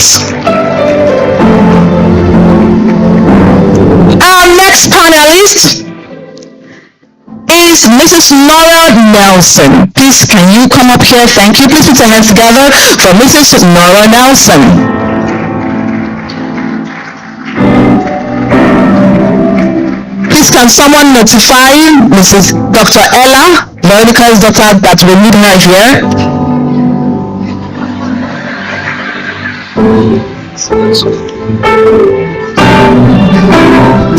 Our next panelist is Mrs. Nora Nelson. Please, can you come up here? Thank you. Please put your hands together for Mrs. Nora Nelson. Please, can someone notify Mrs. Dr. Ella, Veronica's daughter, that we need her here?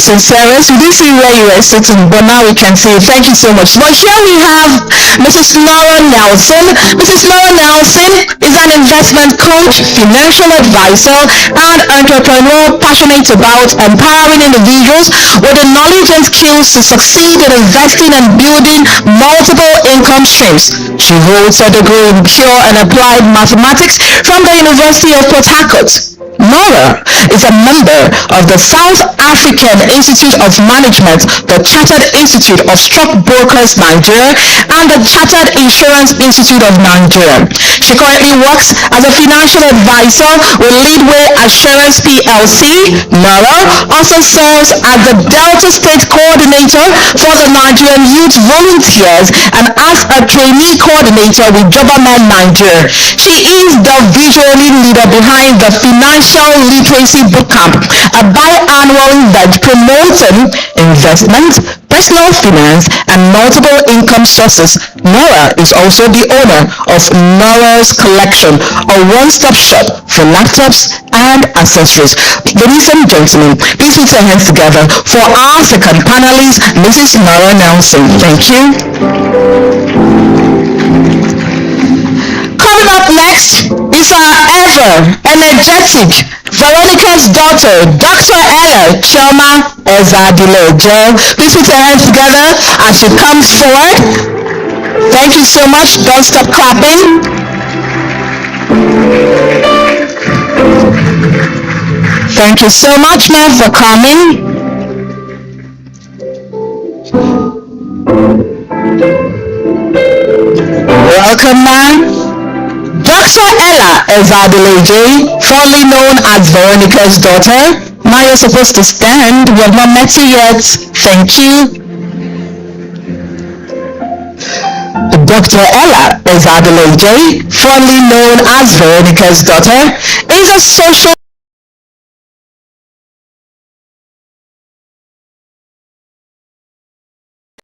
Sincerest, we didn't see where you were sitting, but now we can see it. Thank you so much. But here we have Mrs. Nora Nelson. Mrs. Nora Nelson is an investment coach, financial advisor, and entrepreneur passionate about empowering individuals with the knowledge and skills to succeed in investing and building multiple income streams. She holds a degree in pure and applied mathematics from the University of Port Harcourt. Nora is a member of the South African Institute of Management, the Chartered Institute of Stockbrokers Nigeria, and the Chartered Insurance Institute of Nigeria. She currently works as a financial advisor with Leadway Assurance PLC. Nora also serves as the Delta State Coordinator for the Nigerian Youth Volunteers and as a trainee coordinator with Jobberman Nigeria. She is the visionary leader behind the Financial Literacy Bootcamp, a biannual event promoting investment, personal finance, and multiple income sources. Nora is also the owner of Nora's Collection, a one-stop shop for laptops and accessories. Ladies and gentlemen, please put your hands together for our second panelist, Mrs. Nora Nelson. Thank you. Coming up next is our ever energetic Veronica's daughter, Dr. Ella Chioma Ezadilejo. Please put your hands together as she comes forward. Thank you so much. Don't stop clapping. Thank you so much, ma'am, for coming. Welcome, ma'am. Dr. Ella Ezadilejo, formerly known as Veronica's daughter. Now you're supposed to stand. We have not met you yet. Thank you. Dr. Ella Ezadilejo, formerly known as Veronica's daughter, is a social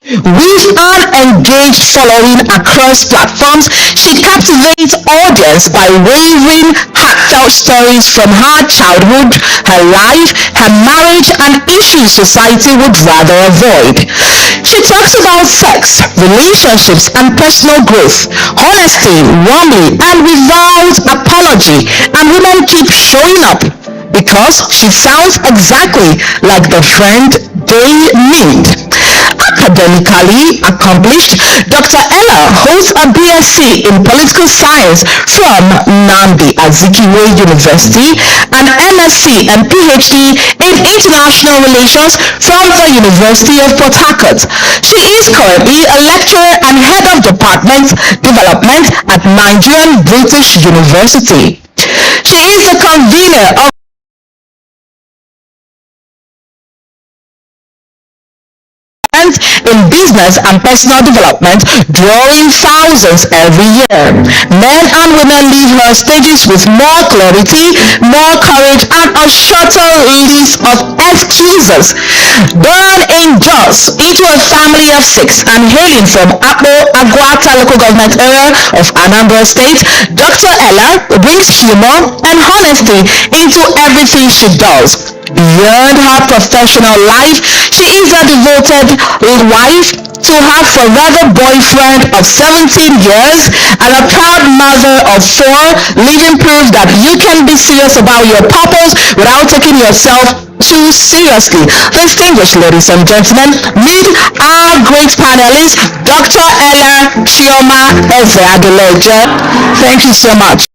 with an engaged following across platforms. She captivates audience by weaving heartfelt stories from her childhood, her life, her marriage, and issues society would rather avoid. She talks about sex, relationships, and personal growth, honesty, warmly, and without apology, and women keep showing up because she sounds exactly like the friend they need. At academically accomplished. Dr. Ella holds a BSc in Political Science from Nnamdi Azikiwe University, an MSc and PhD in International Relations from the University of Port Harcourt. She is currently a lecturer and head of Department Development at Nigerian British University. She is the convener of in business and personal development, drawing thousands every year. Men and women leave her stages with more clarity, more courage, and a shorter list of excuses. Born in Jos into a family of 6 and hailing from Aguata local government area of Anambra State, Dr. Ella brings humor and honesty into everything she does. Beyond her professional life, she is a devoted wife to her forever boyfriend of 17 years and a proud mother of 4, living proof that you can be serious about your purpose without taking yourself too seriously. Distinguished ladies and gentlemen, meet our great panelist, Dr. Ella Chioma Eze. Thank you so much.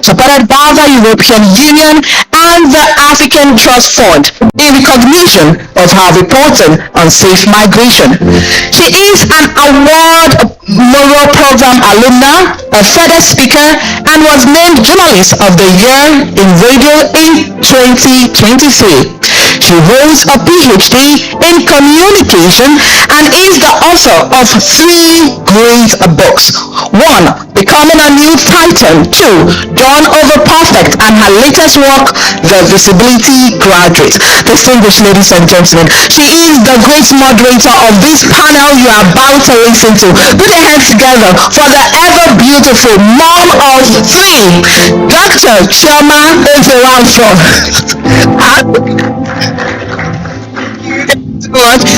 supported by the European Union and the African Trust Fund in recognition of her reporting on safe migration. She is an award Moro Program alumna, a FedEx speaker, and was named Journalist of the Year in Radio in 2023. She holds a PhD in communication and is the author of 3 great books. 1. Becoming a New Titan. 2. Done Over Perfect, and her latest work, The Visibility Graduate. Distinguished ladies and gentlemen, she is the great moderator of this panel you are about to listen to. Put your hands together for the ever beautiful mom of 3, Dr. Chioma Ezewanfo.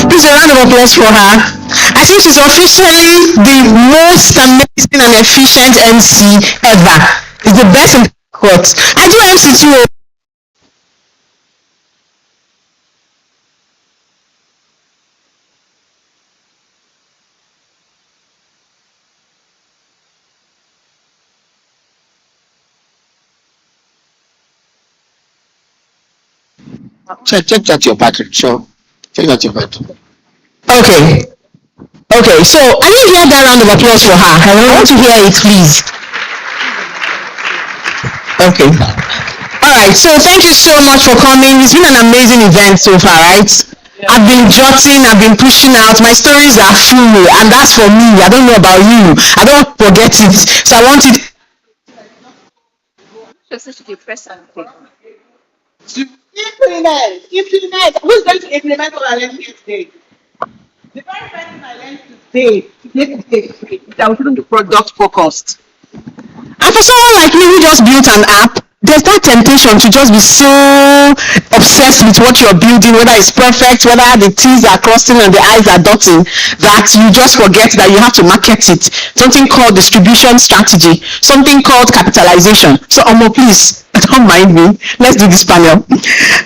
Please a round of applause for her. I think she's officially the most amazing and efficient MC ever. It's the best in the court. I do MC too. Check that your battery. Sure. Check that your battery. Okay. Okay, so I didn't hear that round of applause for her. I want to hear it, please. Okay. Alright, so thank you so much for coming. It's been an amazing event so far, right? I've been jotting, I've been pushing out. My stories are full, and that's for me. I don't know about you. I don't forget it. So I want it. Implement. Who's going to implement what I learned today? The very first thing I learned today is that we shouldn't be product focused. And for someone like me who just built an app, there's that temptation to just be so obsessed with what you're building, whether it's perfect, whether the T's are crossing and the I's are dotting, that you just forget that you have to market it. Something called distribution strategy, something called capitalization. So, please, don't mind me. Let's do this panel.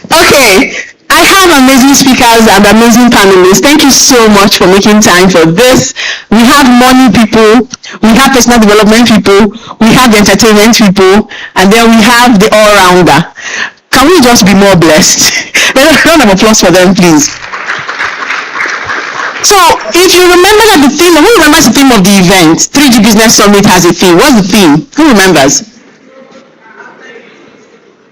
Okay. I have amazing speakers and amazing panelists. Thank you so much for making time for this. We have money people, we have personal development people, we have entertainment people, and then we have the all-rounder. Can we just be more blessed? A round of applause for them, please. So, if you remember that the theme, who remembers the theme of the event? 3G Business Summit has a theme. What's the theme? Who remembers?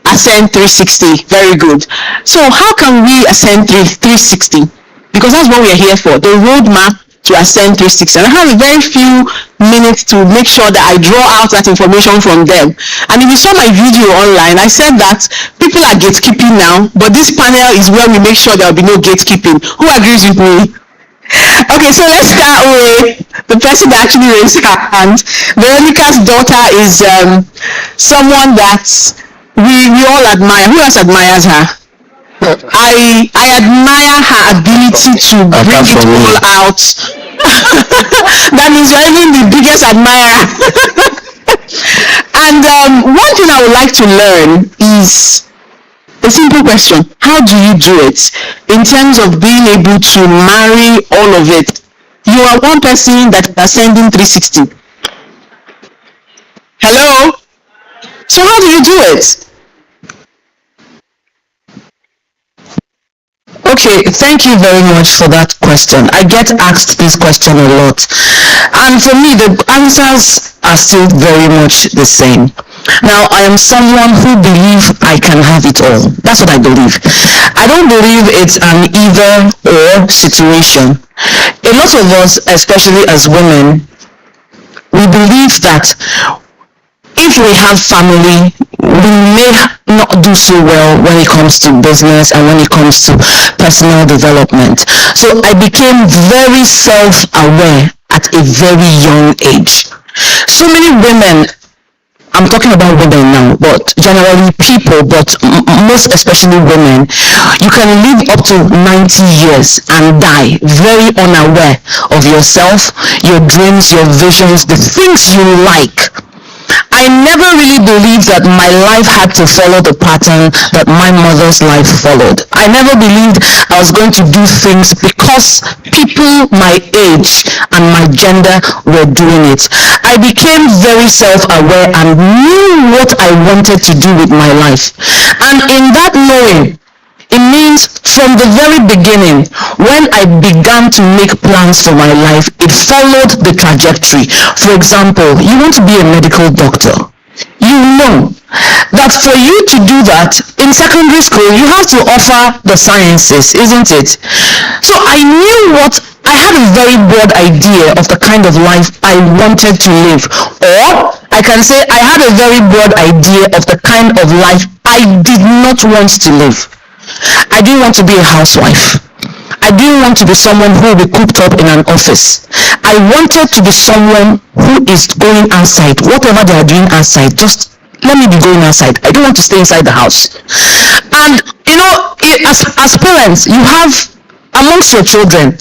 Ascend 360. Very good. So how can we ascend 360? Because that's what we are here for, the roadmap to ascend 360. And I have a very few minutes to make sure that I draw out that information from them. And if you saw my video online, I said that people are gatekeeping now, but this panel is where we make sure there will be no gatekeeping. Who agrees with me? Okay, so let's start with the person that actually raised her hand. Veronica's daughter is someone that we all admire. Who else admires her? I admire her ability to bring it all out. That means you're even the biggest admirer. And one thing I would like to learn is a simple question. How do you do it in terms of being able to marry all of it? You are one person that is ascending 360. Hello? So how do you do it? Okay, thank you very much for that question. I get asked this question a lot. And for me, the answers are still very much the same. Now, I am someone who believes I can have it all. That's what I believe. I don't believe it's an either or situation. A lot of us, especially as women, we believe that if we have family, we may not do so well when it comes to business and when it comes to personal development. So I became very self-aware at a very young age. So many women, I'm talking about women now, but generally people, but most especially women, you can live up to 90 years and die very unaware of yourself, your dreams, your visions, the things you like. I never really believed that my life had to follow the pattern that my mother's life followed. I never believed I was going to do things because people my age and my gender were doing it. I became very self-aware and knew what I wanted to do with my life. And in that knowing, it means from the very beginning, when I began to make plans for my life, it followed the trajectory. For example, you want to be a medical doctor. You know that for you to do that, in secondary school, you have to offer the sciences, isn't it? So I knew I had a very broad idea of the kind of life I wanted to live. Or I can say I had a very broad idea of the kind of life I did not want to live. I didn't want to be a housewife. I didn't want to be someone who will be cooped up in an office. I wanted to be someone who is going outside. Whatever they are doing outside, just let me be going outside. I don't want to stay inside the house. And as parents, you have amongst your children.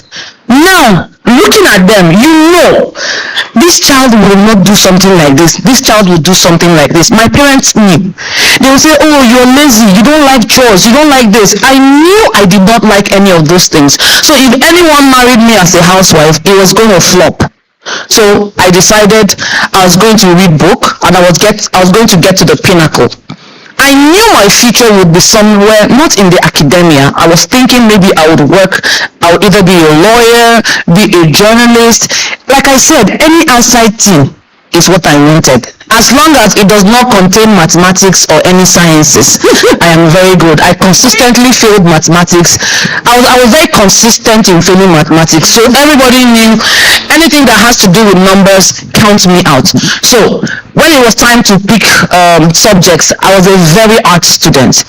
Now, looking at them, you know this child will not do something like this. This child will do something like this. My parents knew. They will say, oh, you're lazy. You don't like chores. You don't like this. I knew I did not like any of those things. So if anyone married me as a housewife, it was going to flop. So I decided I was going to read book and I was going to get to the pinnacle. I knew my future would be somewhere, not in the academia. I was thinking maybe I would either be a lawyer, be a journalist. Like I said, any outside thing is what I wanted. As long as it does not contain mathematics or any sciences, I am very good. I consistently failed mathematics. I was very consistent in failing mathematics. So everybody knew anything that has to do with numbers, count me out. So when it was time to pick subjects, I was a very art student.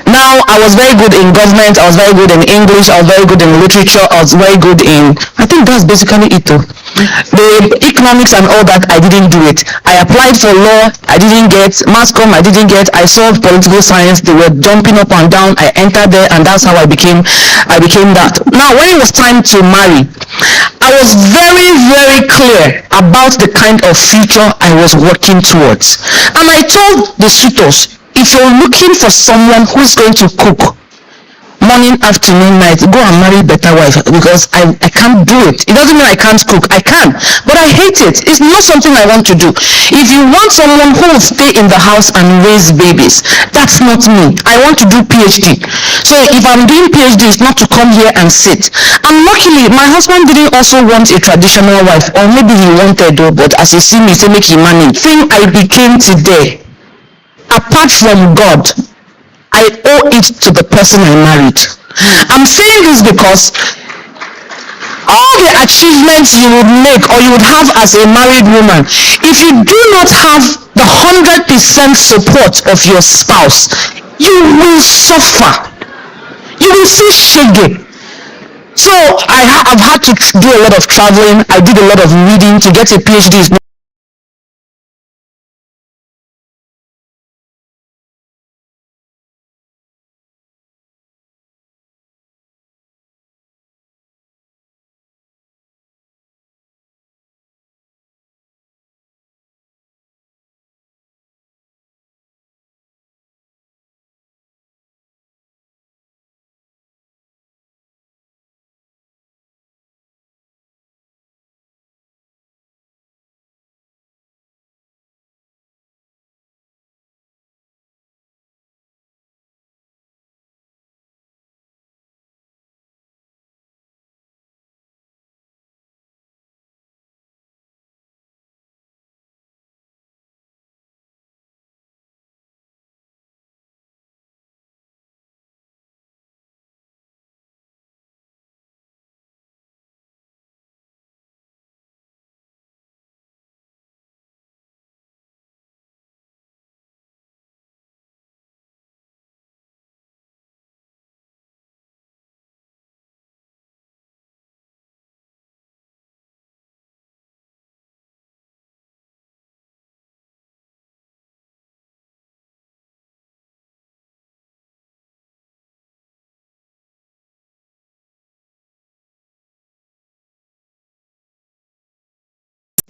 Now, I was very good in government, I was very good in English, I was very good in literature, I was very good in, I think that's basically it though. The economics and all that, I didn't do it. I applied for law, I didn't get. Mass comm, I didn't get. I saw political science, they were jumping up and down. I entered there and that's how I became that. Now, when it was time to marry, I was very, very clear about the kind of future I was working towards. And I told the suitors, if you're looking for someone who's going to cook morning, afternoon, night, go and marry better wife, because I can't do it. It doesn't mean I can't cook. I can, but I hate it. It's not something I want to do. If you want someone who will stay in the house and raise babies, that's not me. I want to do PhD. So if I'm doing PhD, it's not to come here and sit. And luckily, my husband didn't also want a traditional wife, or maybe he wanted though, but as he see me, say make him manage. Thing I became today, apart from God, I owe it to the person I married. I'm saying this because all the achievements you would make or you would have as a married woman, if you do not have the 100% support of your spouse, you will suffer. You will see shaggy. So I've had to do a lot of traveling. I did a lot of reading. To get a PhD is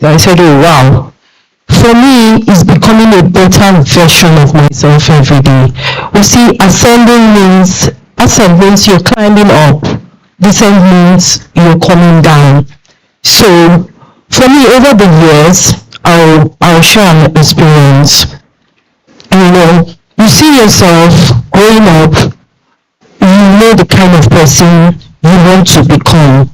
I said, oh wow. So for me, it's becoming a better version of myself every day. You see, ascend means you're climbing up. Descent means you're coming down. So, for me, over the years, I'll share an experience. You see yourself growing up, you know the kind of person you want to become.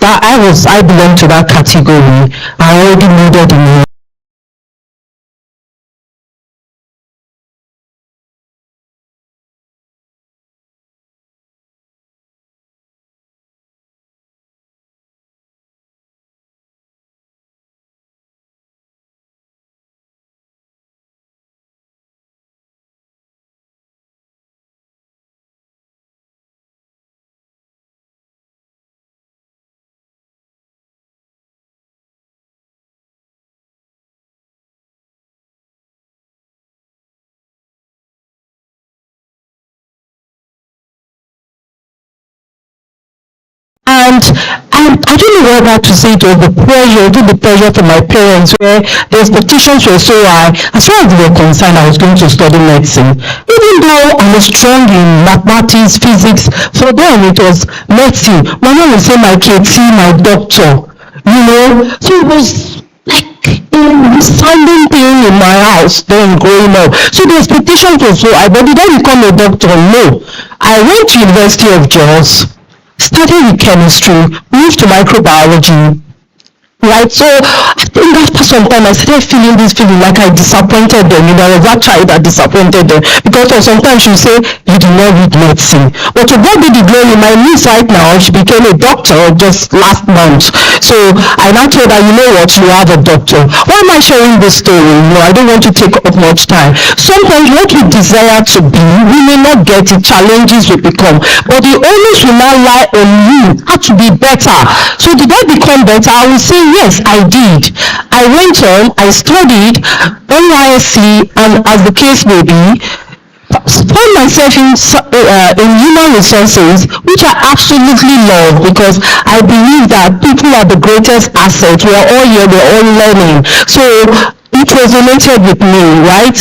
I belong to that category. I already molded in and I don't know whether to say it was the pressure from my parents, where the expectations were so high. As far as they were concerned, I was going to study medicine. Even though I was strong in mathematics, physics, for them it was medicine. My mom would say my KT, my doctor, So it was like a resounding thing in my house then growing up. So the expectations were so high, but did I become a doctor? No. I went to University of Jos, studied with chemistry, moved to microbiology, right? So I think after some time I started feeling this feeling like I disappointed them. I was that child that disappointed them, because for sometimes you say you did not read medicine, but to God be the glory, my niece right now, she became a doctor just last month. So I now told her, you know what, you have a doctor. Why am I sharing this story? I don't want to take up much time. Sometimes what we desire to be, we may not get it, challenges will become, but the onus will now lie on you how to be better. So did I become better? I will say yes, I did. I went on, I studied NYSC, and as the case may be, found myself in human resources, which I absolutely love, because I believe that people are the greatest asset. We are all here, we're all learning. So it resonated with me, right?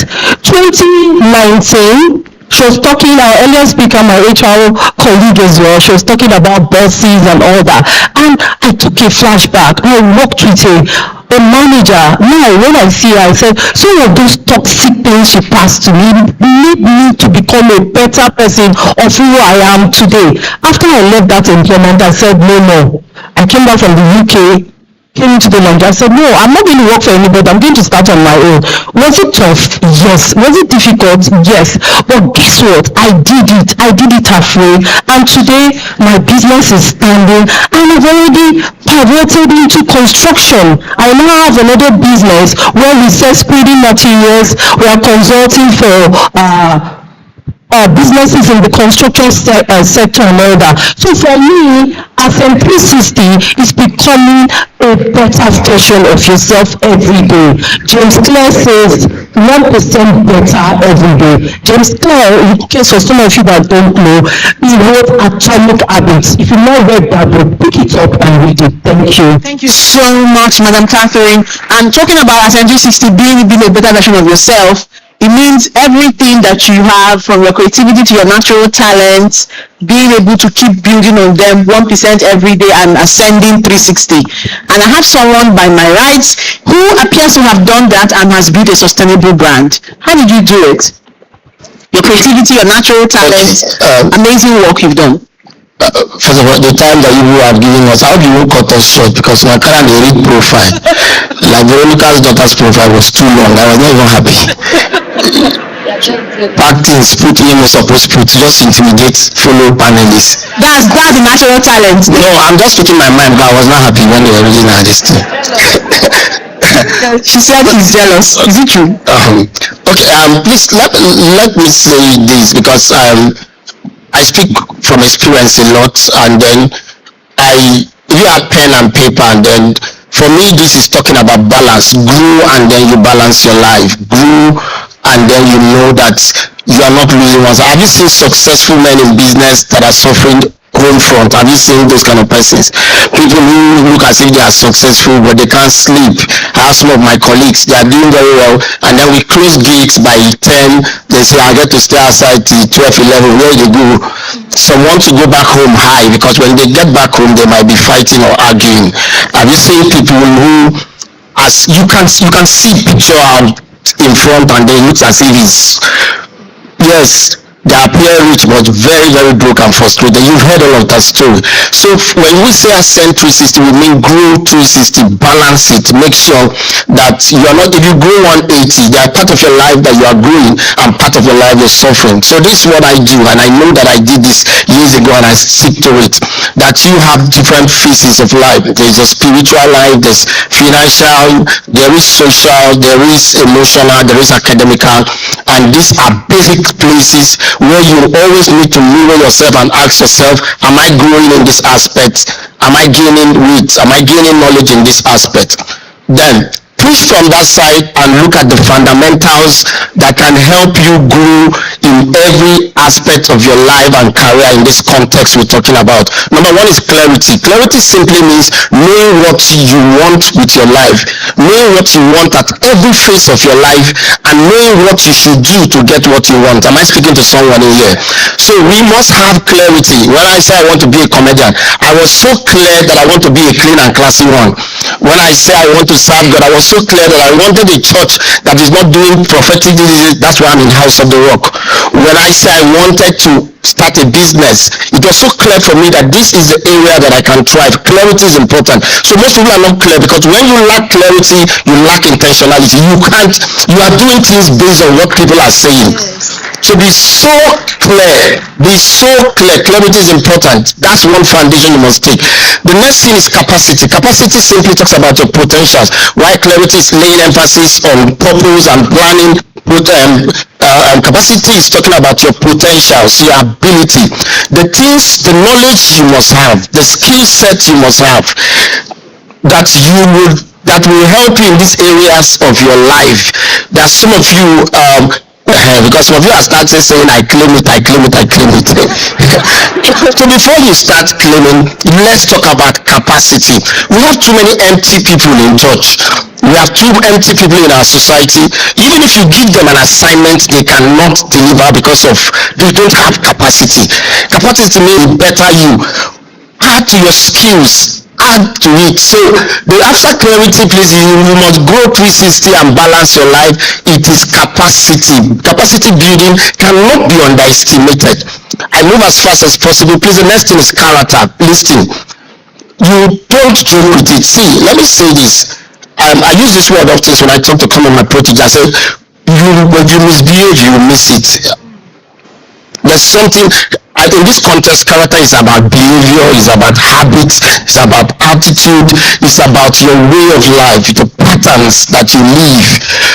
2019, she was talking, our earlier speaker, my HR colleague as well, she was talking about bosses and all that. And I took a flashback. I worked with a manager. Now, when I see her, I said, some of those toxic things she passed to me made me to become a better person of who I am today. After I left that employment, I said, no more. I came back from the UK, came into the Nigeria. I said, no, I'm not going to work for anybody. I'm going to start on my own. Was it tough? Yes. Was it difficult? Yes. But guess what? I did it. I did it halfway. And today, my business is standing. And I've already pivoted into construction. I now have another business where we sell building materials. We are consulting for businesses in the construction sector and all that. So for me, as a 360 is becoming a better version of yourself every day. James Clear says 1% better every day. James Clear, in case for some of you that don't know, he wrote Atomic Habits. If you've not read that book, pick it up and read it. Thank you. Thank you so much, Madam Catherine. And talking about as a 360 being a better version of yourself, it means everything that you have, from your creativity to your natural talents, being able to keep building on them 1% every day and ascending 360. And I have someone by my right who appears to have done that and has built a sustainable brand. How did you do it? Your creativity, your natural talents, amazing work you've done. First of all, the time that you have given us, I hope you won't cut us short, because my current read profile, like Veronica's daughter's profile, was too long. I was not even happy. Practice, put in supposed put, just intimidate fellow panelists. That's the natural talent. No, I'm just speaking my mind, but I was not happy when they were reading this thing. She said he's jealous. Is it true? Okay, please let me say this, because I speak from experience a lot, and then you have pen and paper, and then for me this is talking about balance. Grow and then you balance your life. Grow and then you know that you are not losing ones. Have you seen successful men in business that are suffering home front. Have you seen those kind of persons? People who look as if they are successful but they can't sleep. I have some of my colleagues, they are doing very well, and then we close gates by 10. They say I get to stay outside till 12, 11. Where they go? Some want to go back home high, because when they get back home they might be fighting or arguing. Have you seen people who, as you can see picture out in front, and they look as if it's, yes, they appear rich but very, very broke and frustrated. You've heard all of that story. So when we say ascend 360, we mean grow 360, balance it. Make sure that you are not, if you grow 180, there are part of your life that you are growing and part of your life is suffering. So this is what I do, and I know that I did this years ago and I stick to it. That you have different phases of life. There's a spiritual life, there's financial, there is social, there is emotional, there is academical, and these are basic places where you always need to mirror yourself and ask yourself, am I growing in this aspect? Am I gaining weight? Am I gaining knowledge in this aspect? Then push from that side and look at the fundamentals that can help you grow in every aspect of your life and career in this context we're talking about. Number one is clarity. Clarity simply means knowing what you want with your life, knowing what you want at every phase of your life, and knowing what you should do to get what you want. Am I speaking to someone in here? So we must have clarity. When I say I want to be a comedian, I was so clear that I want to be a clean and classy one. When I say I want to serve God, I was so clear that I wanted a church that is not doing prophetic. That's why I'm in House of the Rock. When I say I wanted to start a business, it was so clear for me that this is the area that I can thrive. Clarity is important. So most people are not clear, because when you lack clarity, you lack intentionality. You are doing things based on what people are saying. So be so clear. Be so clear. Clarity is important. That's one foundation you must take. The next thing is capacity. Capacity simply talks about your potentials. While clarity is laying emphasis on purpose and planning, capacity is talking about your potentials, your ability, the things, the knowledge you must have, the skill set you must have, that will help you in these areas of your life. That some of you because some of you are starting saying I claim it. So before you start claiming, let's talk about capacity. We have too many empty people in church. We have too empty people in our society. Even if you give them an assignment, they cannot deliver because of they don't have capacity. Capacity means better you. Add to your skills. Add to it. So the after clarity, please, you must grow 360 and balance your life. It is capacity. Capacity building cannot be underestimated. I move as fast as possible. Please, the next thing is character. Listen, you don't joke with it. See, let me say this. I use this word often when I talk to come on my protege. I say, when you misbehave, you miss it. There's something in this context. Character is about behavior, is about habits, it's about attitude, it's about your way of life, the patterns that you live.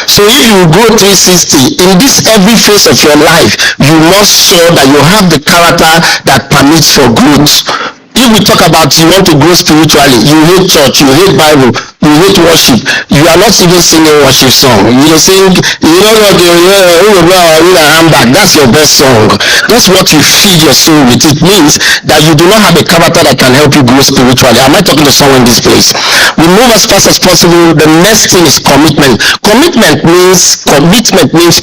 So if you go 360 in this every phase of your life, you must show that you have the character that permits for growth. If we talk about you want to grow spiritually, you hate church, you hate Bible, you hate worship, you are not even singing worship song. You sing, you know what handbag, that's your best song. That's what you feed your soul with. It means that you do not have a character that can help you grow spiritually. Am I talking to someone in this place? We move as fast as possible. The next thing is commitment. Commitment means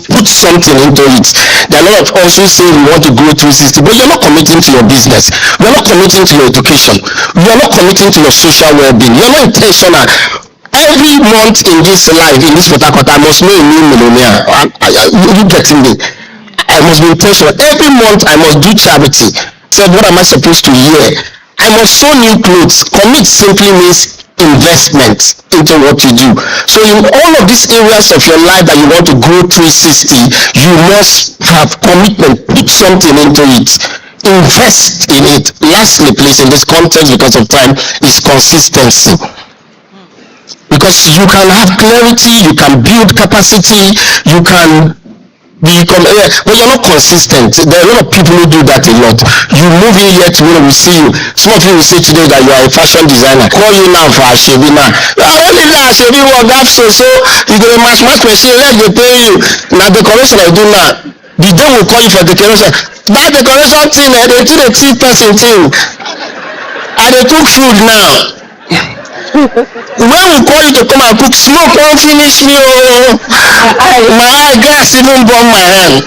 put something into it. There are a lot of us who say we want to grow 360, but you're not committing to your business. You're not committing to your education. You're not committing to your social well-being. You're not intentional. Every month in this life, in this Port Harcourt, I must know a new millionaire. You getting me? I must be intentional. Every month I must do charity. So what am I supposed to hear? I must sew new clothes. Commit simply means investment into what you do. So in all of these areas of your life that you want to grow 360, you must have commitment. Put something into it. Invest in it. Lastly, please, in this context, because of time, is consistency. Because you can have clarity, you can build capacity, you can become, but you're not consistent. There are a lot of people who do that a lot. You move in here tomorrow, we see you. Some of you will say today that you are a fashion designer. Call you now for Ashebi now. I only know Ashebi work that so you go to match machine, let they pay you. Now decoration I do now. The day we call you for decoration, that decoration thing, they do the tea person thing. And they cook food now. When we call you to come and cook, smoke won't finish me. Oh, my eye gas even burn my hand.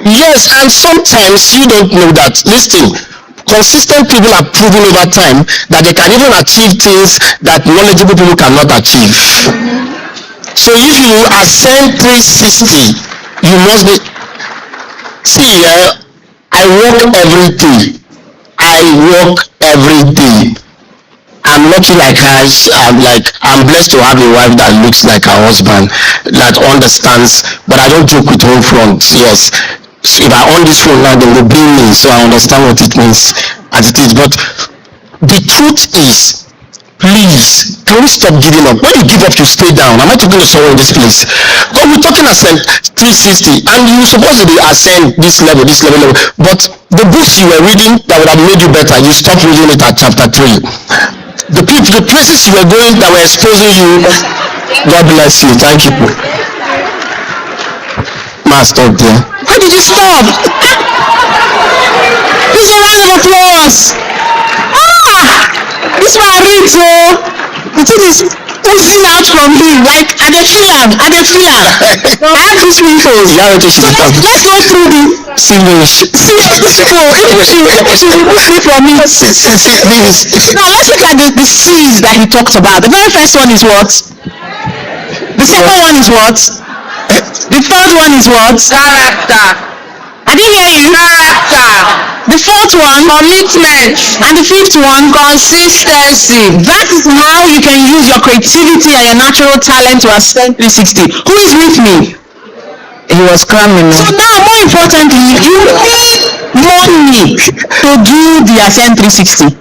Yes, and sometimes you don't know that. Listen, consistent people are proven over time that they can even achieve things that knowledgeable people cannot achieve. So if you ascend 360, you must be. See, I work every day. I work every day. I'm lucky like her. I'm blessed to have a wife that looks like her husband, that understands. But I don't joke with home front. Yes, so if I on this phone now, they will blame me. So I understand what it means as it is. But the truth is, please, can we stop giving up? When you give up, you stay down. Am I talking to someone in this place? But we're talking ascend 360, and you're supposed to be ascend this level, this level. But the books you were reading that would have made you better, you stopped reading it at chapter 3. The people, the places you were going that were exposing you, God bless you. Thank you. Ma, stop there. Why did you stop? Please, a round of applause. This one I read, so the thing is oozing out from him. Like, I dey feel am. I have this info. Yeah, okay, So let's go through the English. info. If you remove me from it. Now let's look at the C's that he talked about. The very first one is what? The second one is what? The third one is what? Character. I didn't hear you. Character. The fourth one? Commitment. And the fifth one? Consistency. That is how you can use your creativity and your natural talent to ascend 360. Who is with me? He was cramming. So now, more importantly, you need money to do the ascend 360.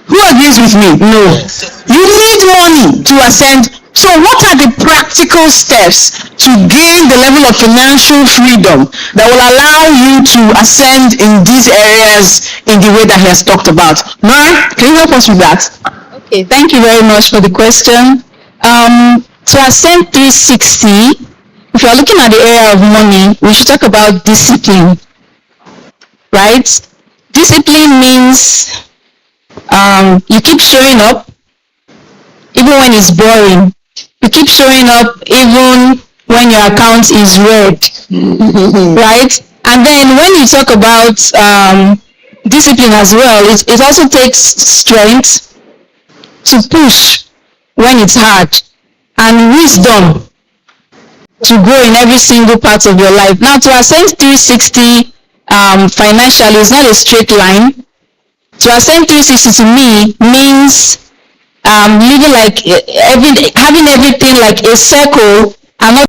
Who agrees with me? No. You need money to ascend. So what are the practical steps to gain the level of financial freedom that will allow you to ascend in these areas in the way that he has talked about? Nora, can you help us with that? Okay, thank you very much for the question. To ascend 360, if you're looking at the area of money, we should talk about discipline, right? Discipline means you keep showing up even when it's boring. You keep showing up even when your account is red, right? And then when you talk about discipline as well, it also takes strength to push when it's hard, and wisdom to grow in every single part of your life. Now, to ascend 360 financially is not a straight line. To ascend 360 to me means living like having everything like a circle and not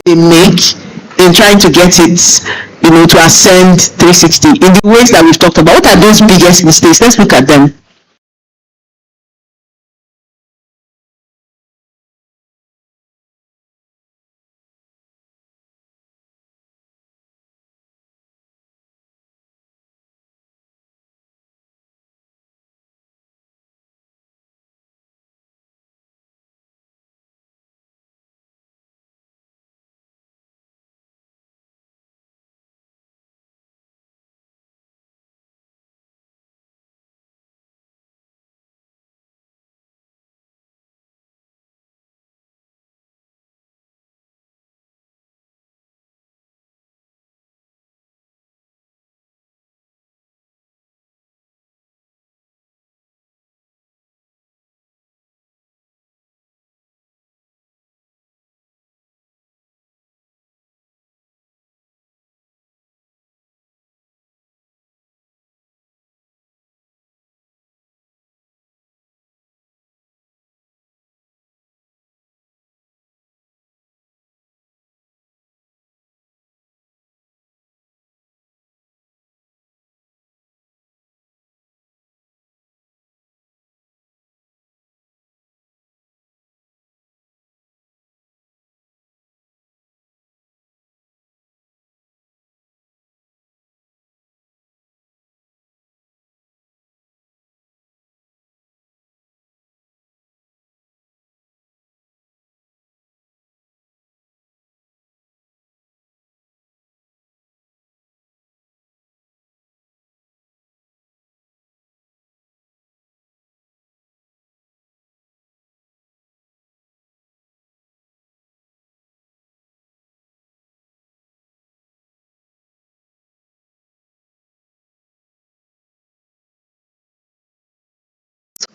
they make in trying to get it, to ascend 360 in the ways that we've talked about. What are those biggest mistakes? Let's look at them.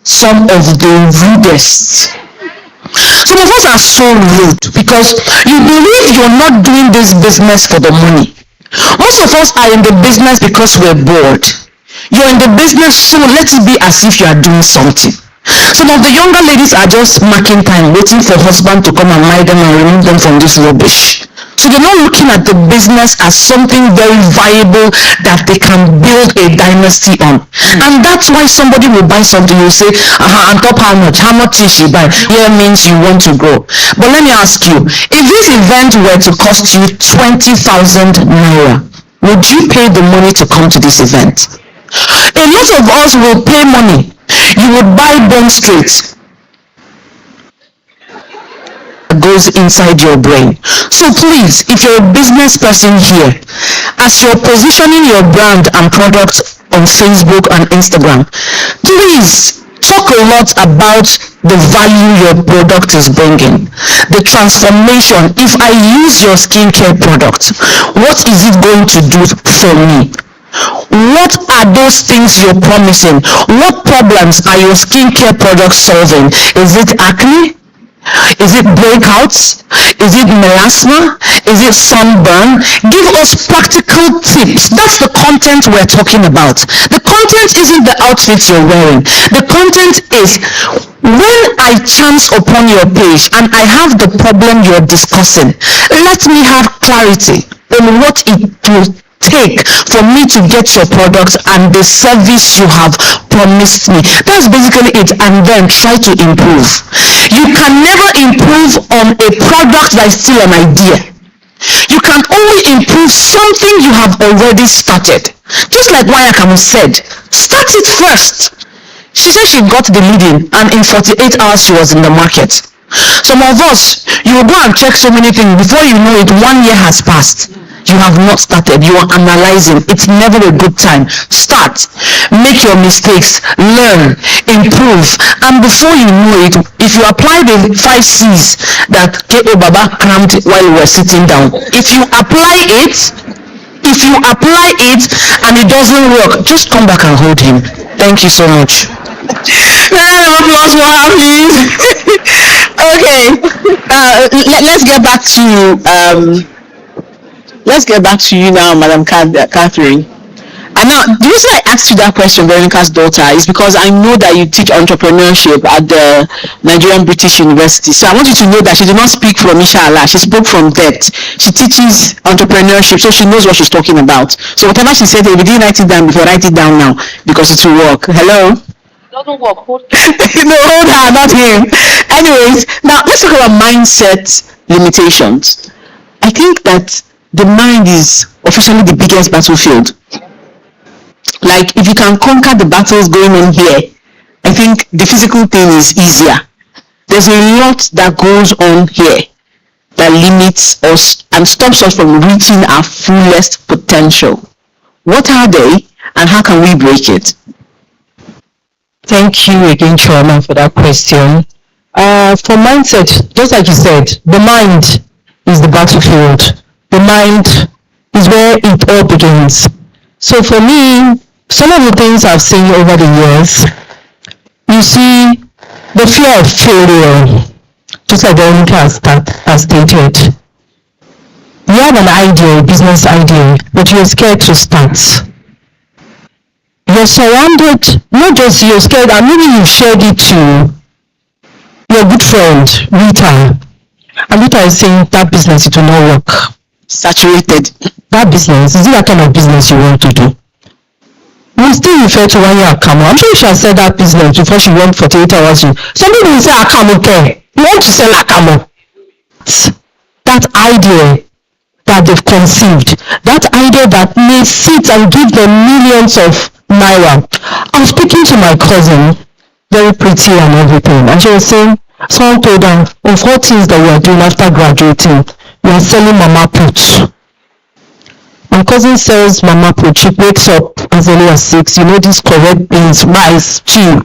some of the rudest. Some of us are so rude because you believe you're not doing this business for the money. Most of us are in the business because we're bored. You're in the business, so let it be as if you are doing something. Some of the younger ladies are just marking time, waiting for husband to come and marry them and remove them from this rubbish. So they're not looking at the business as something very viable that they can build a dynasty on. And that's why somebody will buy something, you say, on top how much? How much is she buy? Here means you want to grow. But let me ask you, if this event were to cost you 20,000 naira, would you pay the money to come to this event? A lot of us will pay money. You would buy bone straight. Goes inside your brain. So please, if you're a business person here, as you're positioning your brand and product on Facebook and Instagram, please talk a lot about the value your product is bringing, the transformation. If I use your skincare product, what is it going to do for me? What are those things you're promising? What problems are your skincare products solving? Is it acne? Is it breakouts? Is it melasma? Is it sunburn? Give us practical tips. That's the content we're talking about. The content isn't the outfit you're wearing. The content is, when I chance upon your page and I have the problem you're discussing, let me have clarity on what it will take for me to get your product and the service you have promised me. That's basically it. And then try to improve. You can never improve on a product that is still an idea. You can only improve something you have already started. Just like Wayakam said, start it first. She said she got the leading and in 48 hours she was in the market. Some of us, you will go and check so many things, before you know it, 1 year has passed. You have not started. You are analyzing. It's never a good time. Start. Make your mistakes. Learn. Improve. And before you know it, if you apply the 5 C's that K.O. Baba crammed while we were sitting down, if you apply it and it doesn't work, just come back and hold him. Thank you so much. Round of applause for her, please. Okay. Let's get back to you now, Madam Catherine. And now, the reason I asked you that question, Veronica's daughter, is because I know that you teach entrepreneurship at the Nigerian British University. So I want you to know that she did not speak from Inshallah. She spoke from depth. She teaches entrepreneurship, so she knows what she's talking about. So whatever she said, if you didn't write it down before, write it down now, because it will work. Hello? Doesn't work. Hold No, hold her, not him. Anyways, now let's talk about mindset limitations. I think that the mind is officially the biggest battlefield. Like, if you can conquer the battles going on here, I think the physical thing is easier. There's a lot that goes on here that limits us and stops us from reaching our fullest potential. What are they, and how can we break it? Thank you again, Chairman, for that question. For mindset, just like you said, the mind is the battlefield. The mind is where it all begins. So for me, some of the things I've seen over the years, you see the fear of failure, just like Veronica has stated. You have an idea, a business idea, but you're scared to start. You're surrounded, not just you're scared, and maybe you've shared it to your good friend, Rita. And Rita is saying that business, it will not work. Saturated. That business, is it that kind of business you want to do? We still refer to 1 year Akamo. I'm sure she has said that business before she went 48 hours. Some people will say Akamo care. You want to sell Akamo. That idea that they've conceived, that idea that may sit and give them millions of naira. I was speaking to my cousin, very pretty and everything, and she was saying, someone told her, of all things that we are doing after graduating, we are selling mama put. My cousin sells mama put. She wakes up as early as 6, these correct beans, rice, stew.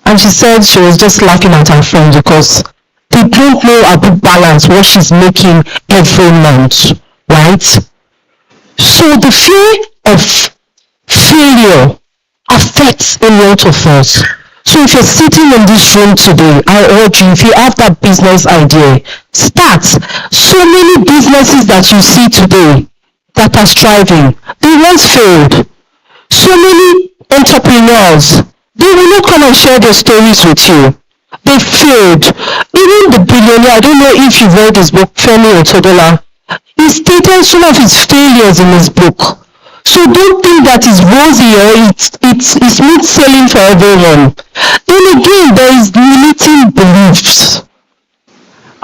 And she said she was just laughing at her friends because they don't know about balance, what she's making every month, right? So the fear of failure affects a lot of us. So if you're sitting in this room today, I urge you, if you have that business idea, start. So many businesses that you see today that are striving, they once failed. So many entrepreneurs, they will not come and share their stories with you. They failed. Even the billionaire, I don't know if you've read his book, Femi Otodola, he stated some of his failures in his book. So don't think that it's rosy or it's smooth sailing for everyone. Then again, there is limiting beliefs.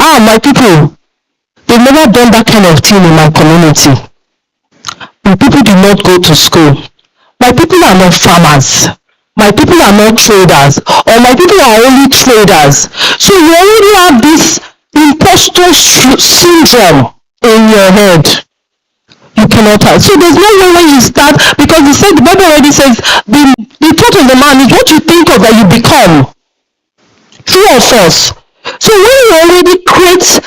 My people, they've never done that kind of thing in my community. My people did not go to school. My people are not farmers. My people are not traders. Or my people are only traders. So you already have this imposter syndrome in your head. You cannot have. So there's no way when you start, because the Bible already says the thought of the man is what you think of that you become. True or false? So when you already create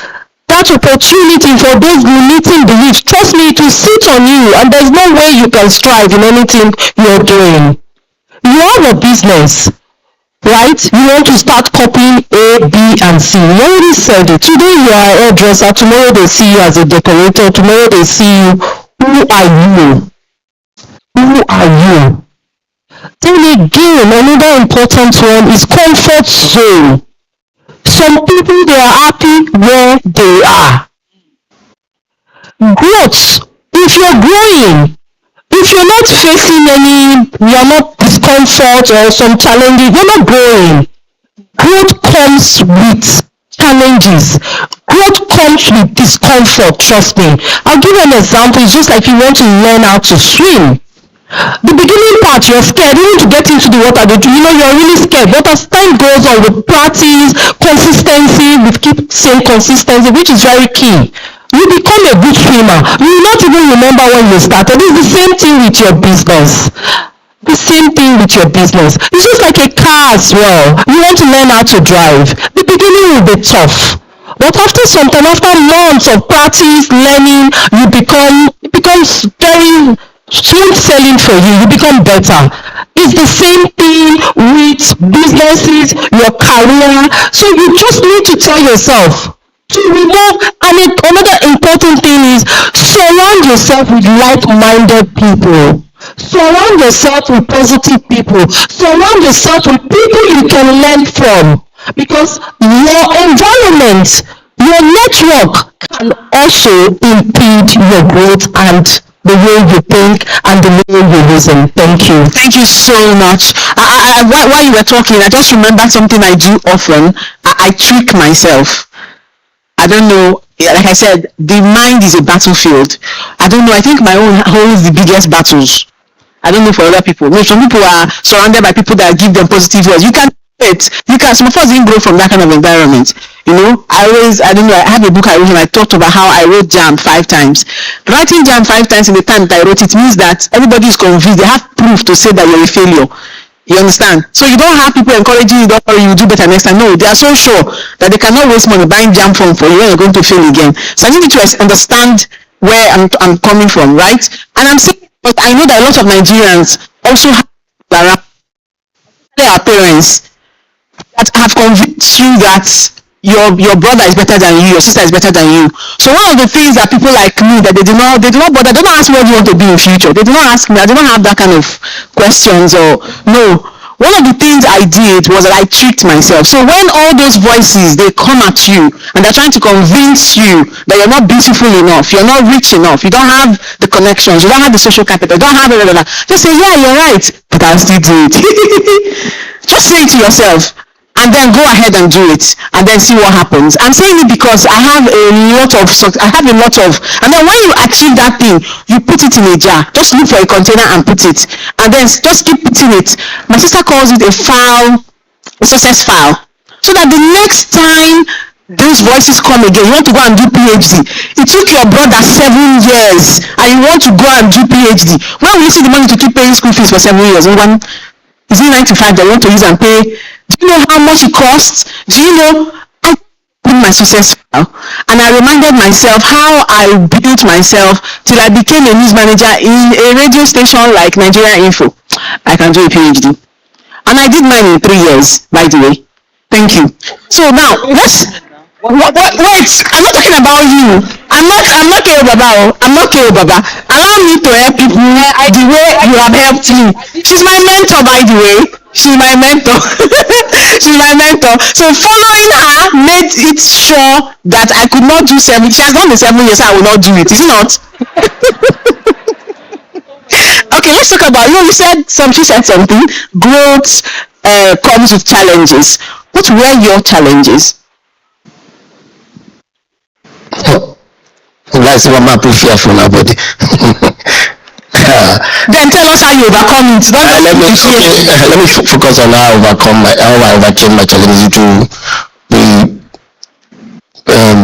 that opportunity for those limiting beliefs, trust me, it will sit on you, and there's no way you can strive in anything you're doing. You have a business, right? You want to start copying A, B, and C. You already said it. Today you are a hairdresser, tomorrow they see you as a decorator, tomorrow they see you. Who are you? Who are you? Then again, another important one is comfort zone. Some people, they are happy where they are. Growth. If you're growing, if you're not facing you're not discomfort or some challenges, you're not growing. Growth comes with challenges. Growth comes with discomfort, trust me. I'll give you an example. It's just like you want to learn how to swim. The beginning part, you're scared. Even to get into the water, you're really scared. But as time goes on, with practice, consistency, we keep saying consistency, which is very key. You become a good swimmer. You will not even remember when you started. It's the same thing with your business. The same thing with your business. It's just like a car as well. You want to learn how to drive. The beginning will be tough. But after some time, after months of practice, learning, it becomes very smooth sailing for you. You become better. It's the same thing with businesses, your career. So you just need to tell yourself to remove. And another important thing is surround yourself with like-minded people. Surround yourself with positive people. Surround yourself with people you can learn from. Because your environment, your network can also impede your growth and the way you think and the way you reason. Thank you. Thank you so much. While you were talking, I just remembered something I do often. I trick myself. I don't know, like I said, the mind is a battlefield. I don't know, I think my own holds the biggest battles. I don't know for other people. Maybe some people are surrounded by people that give them positive words. You can do it. Some of us didn't grow from that kind of environment. I have a book I wrote and I talked about how I wrote JAM 5 times. Writing JAM 5 times in the time that I wrote it means that everybody is convinced. They have proof to say that you're a failure. You understand? So you don't have people encouraging you, don't worry, you do better next time. No, they are so sure that they cannot waste money buying JAM form for you when you're going to fail again. So I need you to understand where I'm coming from, right? And I'm saying, but I know that a lot of Nigerians also have around their parents that have convinced you that your brother is better than you, your sister is better than you. So one of the things that people like me that they do not bother, they don't ask me what you want to be in future. They do not ask me, I do not have that kind of questions or no. One of the things I did was that I tricked myself. So when all those voices, they come at you and they're trying to convince you that you're not beautiful enough, you're not rich enough, you don't have the connections, you don't have the social capital, you don't have it, just say, yeah, you're right, but I'll still do it. Just say it to yourself. And then go ahead and do it, and then see what happens. I'm saying it because I have a lot of, and then when you achieve that thing, you put it in a jar. Just look for a container and put it, and then just keep putting it. My sister calls it a success file, so that the next time those voices come again, you want to go and do PhD. It took your brother 7 years, and you want to go and do PhD. When will you see the money to keep paying school fees for 7 years? Is it 95 that you want to use and pay? Do you know how much it costs? Do you know? I put my success file, and I reminded myself how I built myself till I became a news manager in a radio station like Nigeria Info. I can do a PhD. And I did mine in 3 years, by the way. Thank you. So now, wait, I'm not talking about you. I'm not Keo Baba. I'm not Keo Baba. Allow me to help people the way you have helped me. She's my mentor, by the way. She's my mentor. She's my mentor. So following her made it sure that I could not do 7. She has done the 7 years, I will not do it. Is it not? Okay, let's talk about, you said she said something. Growth comes with challenges. What were your challenges? That's what my fearful nobody. Then tell us how you overcome it. Let me focus on how I overcame my challenges. To be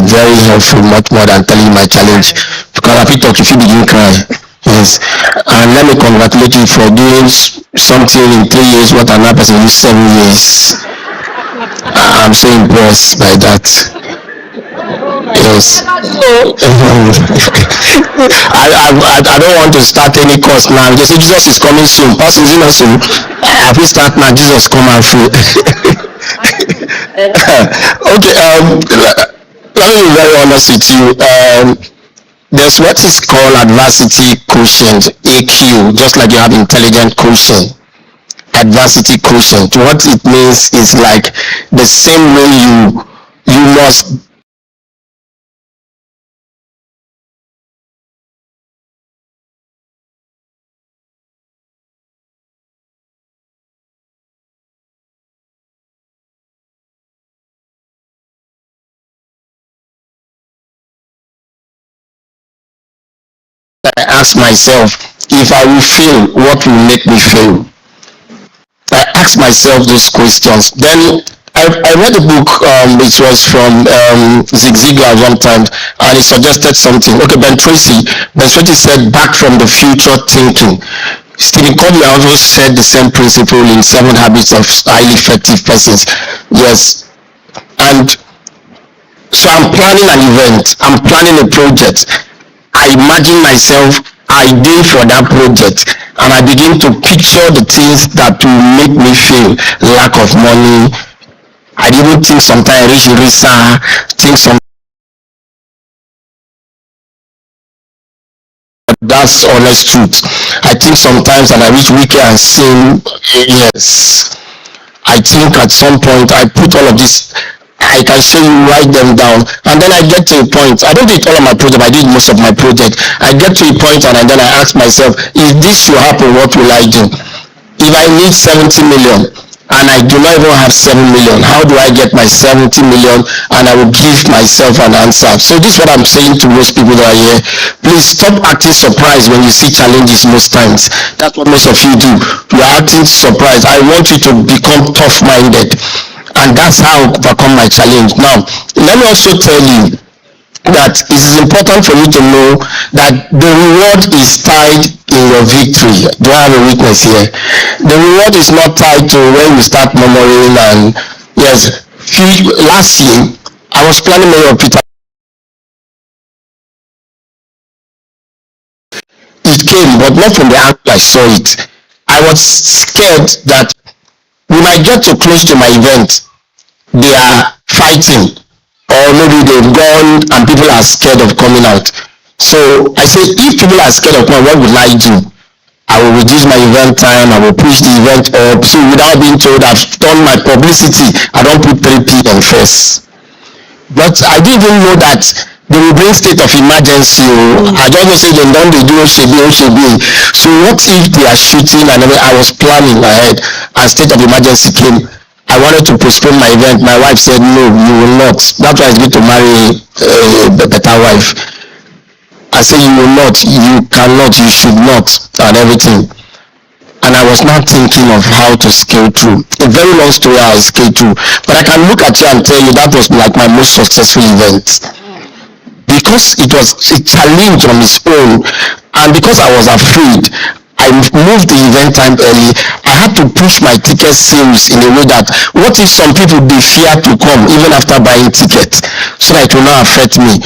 very helpful, much more than telling my challenge. Because I talk if you begin crying. Yes, and let me congratulate you for doing something in 3 years what another person in 7 years. I'm so impressed by that. Yes. I don't want to start any course now. They say Jesus is coming soon. Pastor, is not soon. If we start now, Jesus come out free. Okay. Let me be very honest with you. There's what is called adversity quotient, AQ, just like you have intelligent quotient. Adversity quotient. What it means is like the same way you must ask myself, if I will fail, what will make me fail? I ask myself those questions. Then I read a book, it was from Zig Ziglar one time, and he suggested something. Okay, Ben Tracy said, back from the future thinking. Stephen Covey also said the same principle in 7 Habits of Highly Effective Persons. Yes. And so I'm planning an event, I'm planning a project. I imagine myself ideal for that project, and I begin to picture the things that will make me feel lack of money. I even think sometimes think some. That's honest truth. I think sometimes that I reach weekend and sin. Yes. I think at some point I put all of this. I can show you, write them down, and then I get to a point. I don't do it all of my project, I did most of my project. I get to a point and then I ask myself, if this should happen, what will I do? If I need 70 million and I do not even have 7 million, how do I get my 70 million? And I will give myself an answer. So this is what I'm saying to most people that are here. Please stop acting surprised when you see challenges most times. That's what most of you do. You are acting surprised. I want you to become tough-minded. And that's how I overcome my challenge. Now, let me also tell you that it is important for you to know that the reward is tied in your victory. Do I have a witness here? The reward is not tied to when you start murmuring. And yes, last year I was planning Mayor Peter. It came, but not from the angle I saw it. I was scared that we might get too close to my event. They are fighting, or maybe they've gone and people are scared of coming out. So I say, if people are scared of coming, what will I do? I will reduce my event time, I will push the event up. So without being told, I've done my publicity. I don't put 3 p.m. first. But I didn't even know that they will bring state of emergency. I don't know, say they don't do OCB. So what if they are shooting? And I was planning ahead, and state of emergency came. I wanted to postpone my event. My wife said, no, you will not. That's why it's good to marry a better wife. I said, you will not, you cannot, you should not, and everything. And I was not thinking of how to scale through. A very long story how I scaled through. But I can look at you and tell you that was like my most successful event. Because it was a challenge on its own. And because I was afraid, I moved the event time early. I had to push my ticket sales in a way that, what if some people they fear to come even after buying tickets, so that it will not affect me.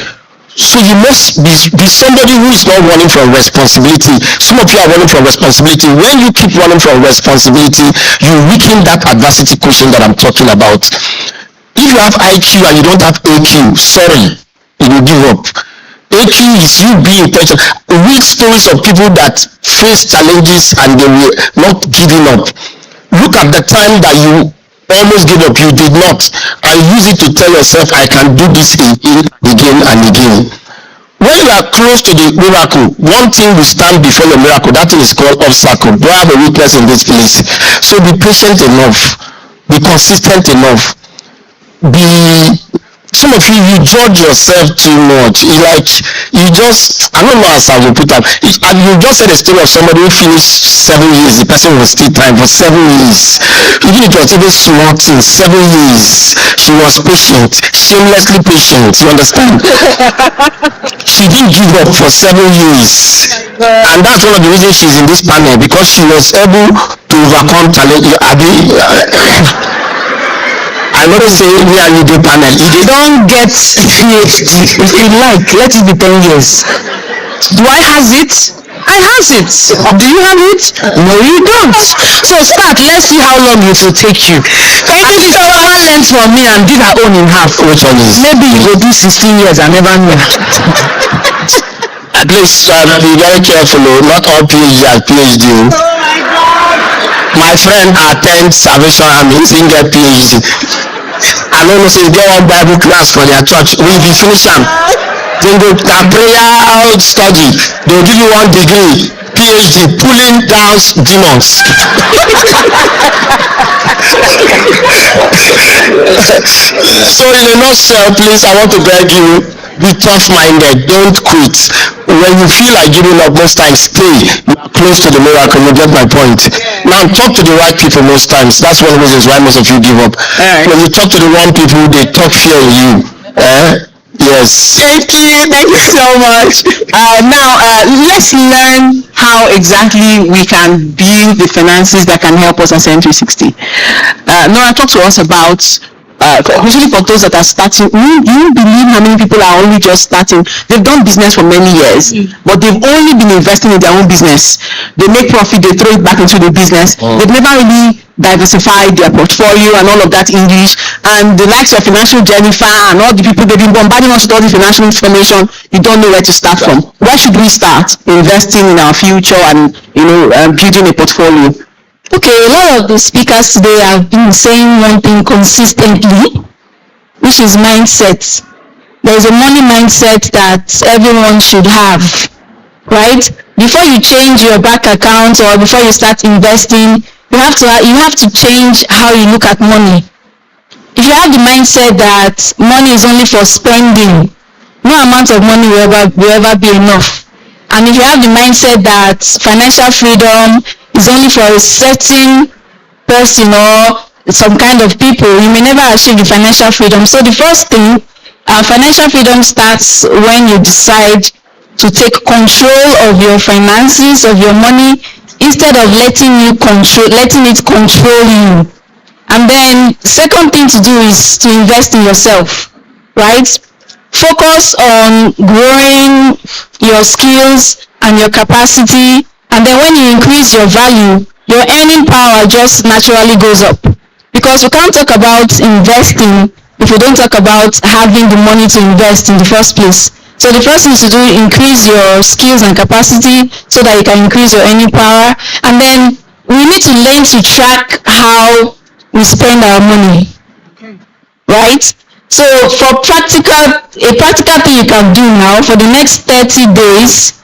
So you must be somebody who is not running from responsibility. Some of you are running from responsibility. When you keep running from responsibility, you weaken that adversity quotient that I'm talking about. If you have IQ and you don't have AQ, sorry, you will give up. AQ is you being intentional. Read stories of people that face challenges and they were not giving up. Look at the time that you almost gave up, you did not, and use it to tell yourself, I can do this again and again. When you are close to the miracle, one thing will stand before your miracle. That thing is called obstacle. Do I have a weakness in this place? So be patient enough, be consistent enough, be, some of you judge yourself too much. It's like you just, I don't know how I will put that. And you just said a story of somebody who finished 7 years. The person was still trying for 7 years. Even if it was even small thing, 7 years. She was patient, shamelessly patient. You understand? She didn't give up for 7 years. And that's one of the reasons she's in this panel, because she was able to overcome challenge. I want to say me and you do panel. If you don't get PhD, if you like, let it be 10 years. Do I have it? I have it. Do you have it? No, you don't. So start. Let's see how long it will take you. Maybe this one learned from me and did her own in half. Which one is? Maybe you go do 16 years and never know. Please be very careful. Not all PhD are PhD. My friend attends Salvation Army, he didn't get PhD. I don't know, say get one Bible class for their church. We be finish them. Then go to prayer study. They'll give you 1 degree, PhD, pulling down demons. So in a nutshell, please, I want to beg you, be tough-minded, don't quit. When you feel like giving up, most times stay. You are close to the miracle, you get my point. Now talk to the right people most times. That's one of the reasons why most of you give up. When you talk to the wrong people, they talk fear in you. Yes. Thank you so much. Now let's learn how exactly we can build the finances that can help us at N360. Nora, talk to us about especially for those that are starting. You believe how many people are only just starting? They've done business for many years, but they've only been investing in their own business. They make profit, they throw it back into the business. They've never really diversified their portfolio and all of that English. And the likes of Financial Jennifer and all the people, they've been bombarding us with all the financial information. You don't know where to start from. Where should we start investing in our future and building a portfolio? Okay, a lot of the speakers today have been saying one thing consistently, which is mindset. There's a money mindset that everyone should have, right? Before you change your bank account or before you start investing, you have to change how you look at money. If you have the mindset that money is only for spending, no amount of money will ever be enough. And if you have the mindset that financial freedom is only for a certain person or some kind of people, you may never achieve the financial freedom. So the first thing, financial freedom starts when you decide to take control of your finances, of your money, instead of letting it control you. And then second thing to do is to invest in yourself, right? Focus on growing your skills and your capacity, and then when you increase your value, your earning power just naturally goes up. Because we can't talk about investing if we don't talk about having the money to invest in the first place. So the first thing is to do, increase your skills and capacity so that you can increase your earning power. And then we need to learn to track how we spend our money, right? So for a practical thing you can do now, for the next 30 days,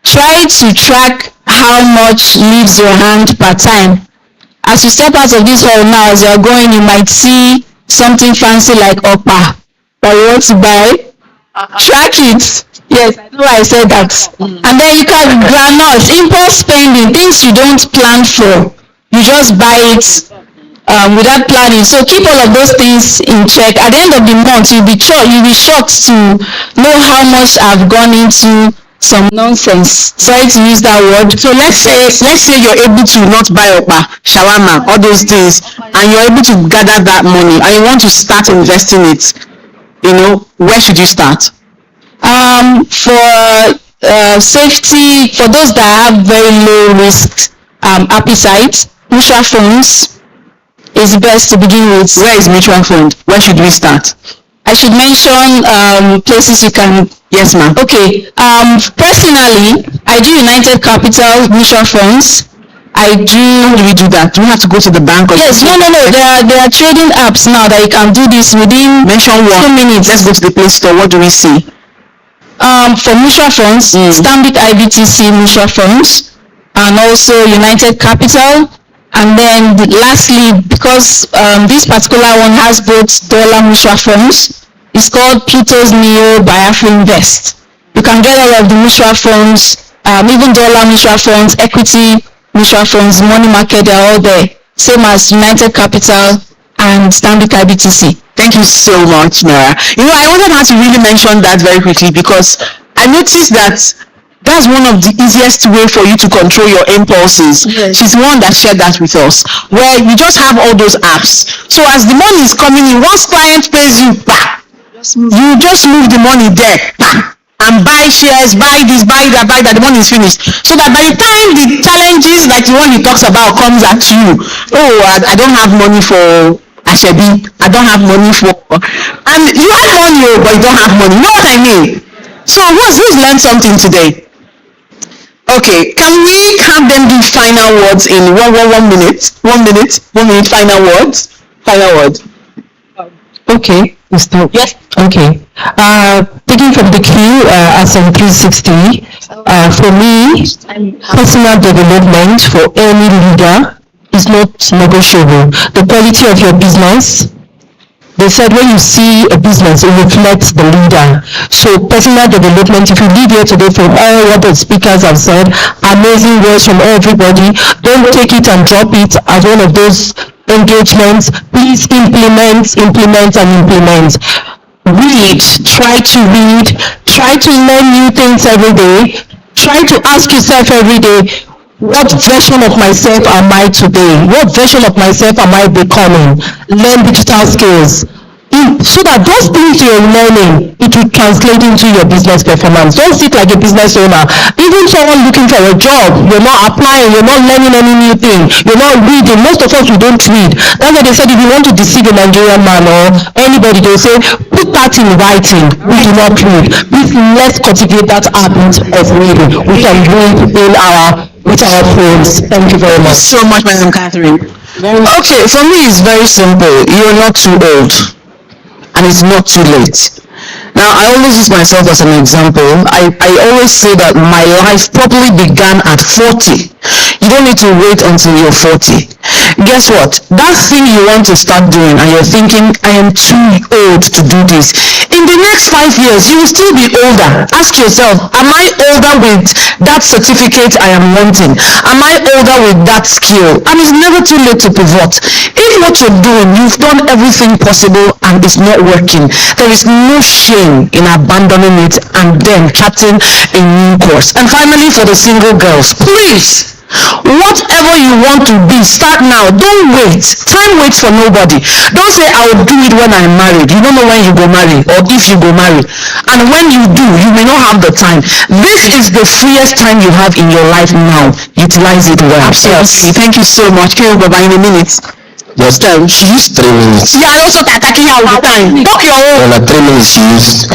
try to track how much leaves your hand per time. As you step out of this hall now, as you're going, you might see something fancy like Opa that you want to buy. Track it. Yes, I know I said that. And then you can granules, impulse spending, things you don't plan for. You just buy it without planning. So keep all of those things in check. At the end of the month, you'll be shocked to know how much I've gone into some nonsense. Sorry to use that word. So let's say you're able to not buy shawarma, all those things, and you're able to gather that money and you want to start investing it. Where should you start? For safety, for those that have very low risk appetite, mutual funds is best to begin with. Where is mutual fund? Where should we start? I should mention places you can. Yes, ma'am. Okay. Personally, I do United Capital mutual funds. I do. How do we do that? Do we have to go to the bank? Or yes. No. There are trading apps now that you can do this within. Mention one. 2 minutes. Let's go to the Play Store. What do we see? For mutual funds, Stanbic IBTC mutual funds, and also United Capital. And then lastly, because this particular one has both dollar mutual funds, it's called Pluto's Neo Biafra Invest. You can get all of the mutual funds, even dollar mutual funds, equity mutual funds, money market, they're all there. Same as United Capital and Stanbic IBTC. Thank you so much, Nora. I wanted her to really mention that very quickly because I noticed that that's one of the easiest way for you to control your impulses. Yes. She's the one that shared that with us, where you just have all those apps. So as the money is coming in, once client pays you, you just move the money there, and buy shares, buy this, buy that, the money is finished. So that by the time the challenges like the one he talks about comes at you, I don't have money for Ashebi, I don't have money for, and you have money, but you don't have money. You know what I mean? So who's learned something today? Okay, can we have them do final words in one minute? 1 minute, final words. Okay, we start. Yes. Okay. Taking from the queue, as in 360, for me, personal development for any leader is not negotiable. The quality of your business, they said when you see a business, it reflects the leader. So personal development, if you leave here today from all what the speakers have said, amazing words from everybody, don't take it and drop it as one of those engagements. Please implement. Read, try to learn new things every day. Try to ask yourself every day, what version of myself am I today? What version of myself am I becoming? Learn digital skills. So that those things you're learning, it will translate into your business performance. Don't sit like a business owner. Even someone looking for a job, you're not applying, you're not learning any new thing, you're not reading. Most of us, we don't read. That's why they said if you want to deceive a Nigerian man or anybody, they'll say, put that in writing. We do not read. Please, let's cultivate that habit of reading. We can read with our phones. Thank you very much. So much, Madam Catherine. Okay, for me it's very simple. You're not too old, and it's not too late. Now, I always use myself as an example. I always say that my life probably began at 40. You don't need to wait until you're 40. Guess what? That thing you want to start doing and you're thinking, I am too old to do this. In the next 5 years, you will still be older. Ask yourself, am I older with that certificate I am wanting? Am I older with that skill? And it's never too late to pivot. If what you're doing, you've done everything possible and it's not working, there is no shame in abandoning it and then charting a new course. And finally, for the single girls, please, whatever you want to be, start now. Don't wait. Time waits for nobody. Don't say I will do it when I'm married. You don't know when you go marry or if you go marry. And when you do, you may not have the time. This is the freest time you have in your life now. Utilize it well. Absolutely. Thank you so much. Kill Baba in a minute. Just she used 3 minutes. Yeah, I also attacking her all the time. Talk your own. 3 minutes she used.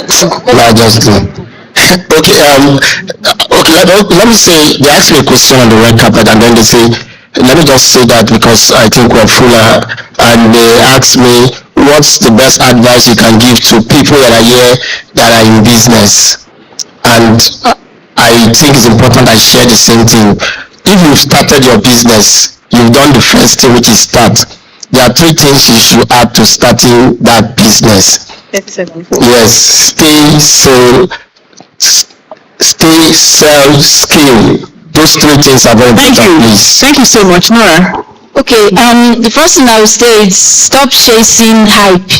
Just okay, let me say, they asked me a question on the red carpet and then they say, let me just say that because I think we're fuller, and they asked me, what's the best advice you can give to people that are here that are in business? And I think it's important I share the same thing. If you've started your business, you've done the first thing, which is start. There are 3 things you should add to starting that business. Yes, stay, sell, skill. Those 3 things are very important. Please. Thank you so much, Nora. Okay, the first thing I would say is stop chasing hype.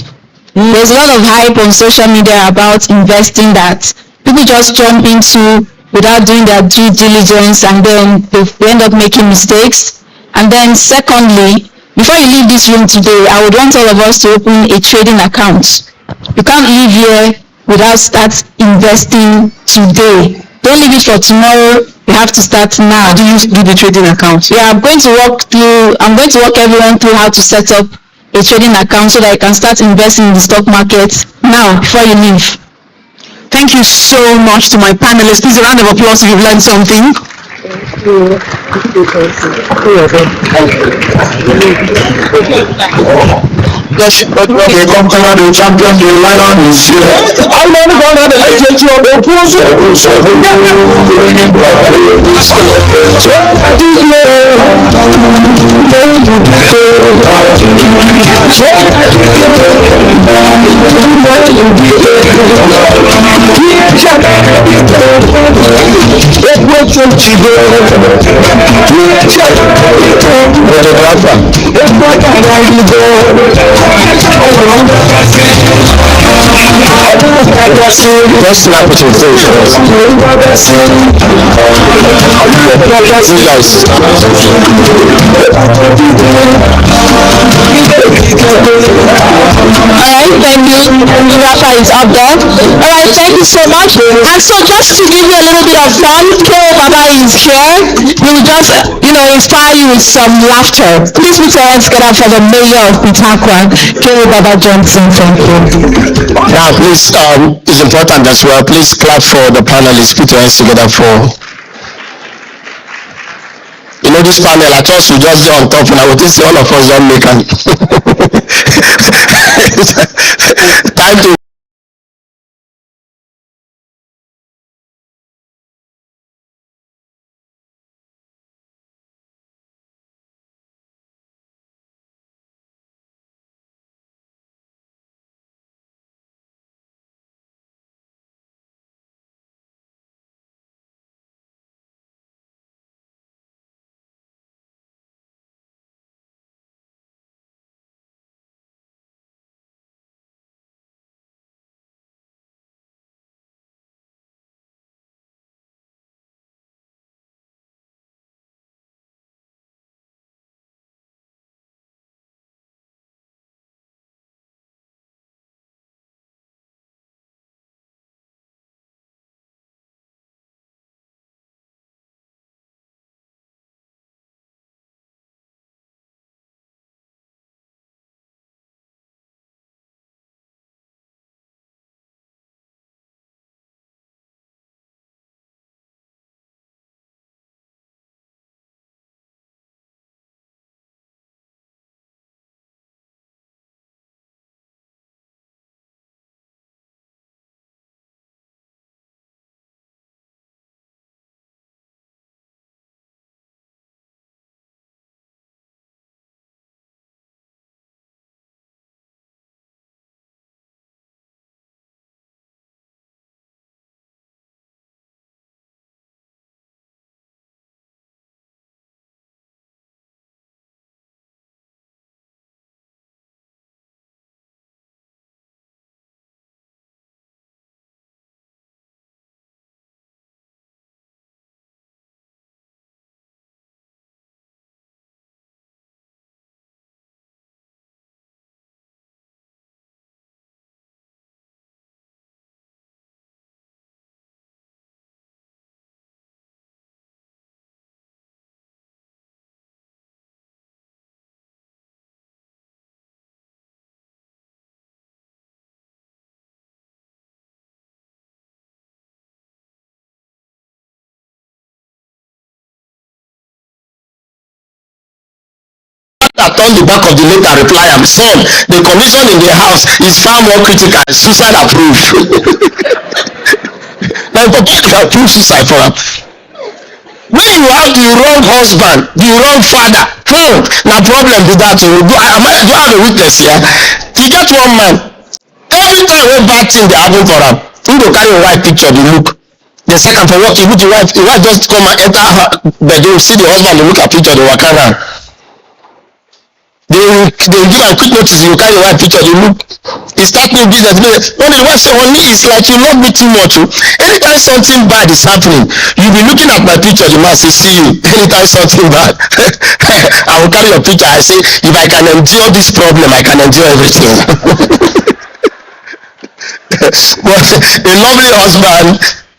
There's a lot of hype on social media about investing that people just jump into without doing their due diligence, and then they end up making mistakes. And then secondly, before you leave this room today, I would want all of us to open a trading account. You can't live here without start investing today. Don't leave it for tomorrow. You have to start now. How do you do the trading account? Yeah, I'm going to walk everyone through how to set up a trading account so that you can start investing in the stock market now before you leave. Thank you so much to my panelists. Please, a round of applause if you've learned something. Yes, but we come to the champion, the lion is here. I'm not going to let you up Let's snap it in face. Alright, thank you. Rafa is up there. Alright, thank you so much. And so just to give you a little bit of fun, Keo Baba is here. We will just, inspire you with some laughter. Please put your hands together for the mayor of Christtalker, Keo Baba Johnson. Thank you. Now, please, it's important as well. Please clap for the panelists. Put your hands together for. This panel, I thought we just on top, and I would say all of us don't make an. Time to. That on the back of the letter reply, I'm son, the condition in the house is far more critical and suicide approved. Now, for people to approve suicide for him. When you have the wrong husband, the wrong father, now problem with that. Do I have a witness here? You get one man, every time when bad thing they happen for him, he go carry a white picture, the look. The second for what he put the wife just come and enter her bedroom, see the husband, they look at picture, they walk around. They give a quick notice, you carry your wife picture, they look. He start new business. Only the wife say, honey, it's like you love me too much. Anytime something bad is happening, you be looking at my picture, the man say, see you. Anytime something bad, I will carry your picture. I say, if I can endure this problem, I can endure everything. but a lovely husband,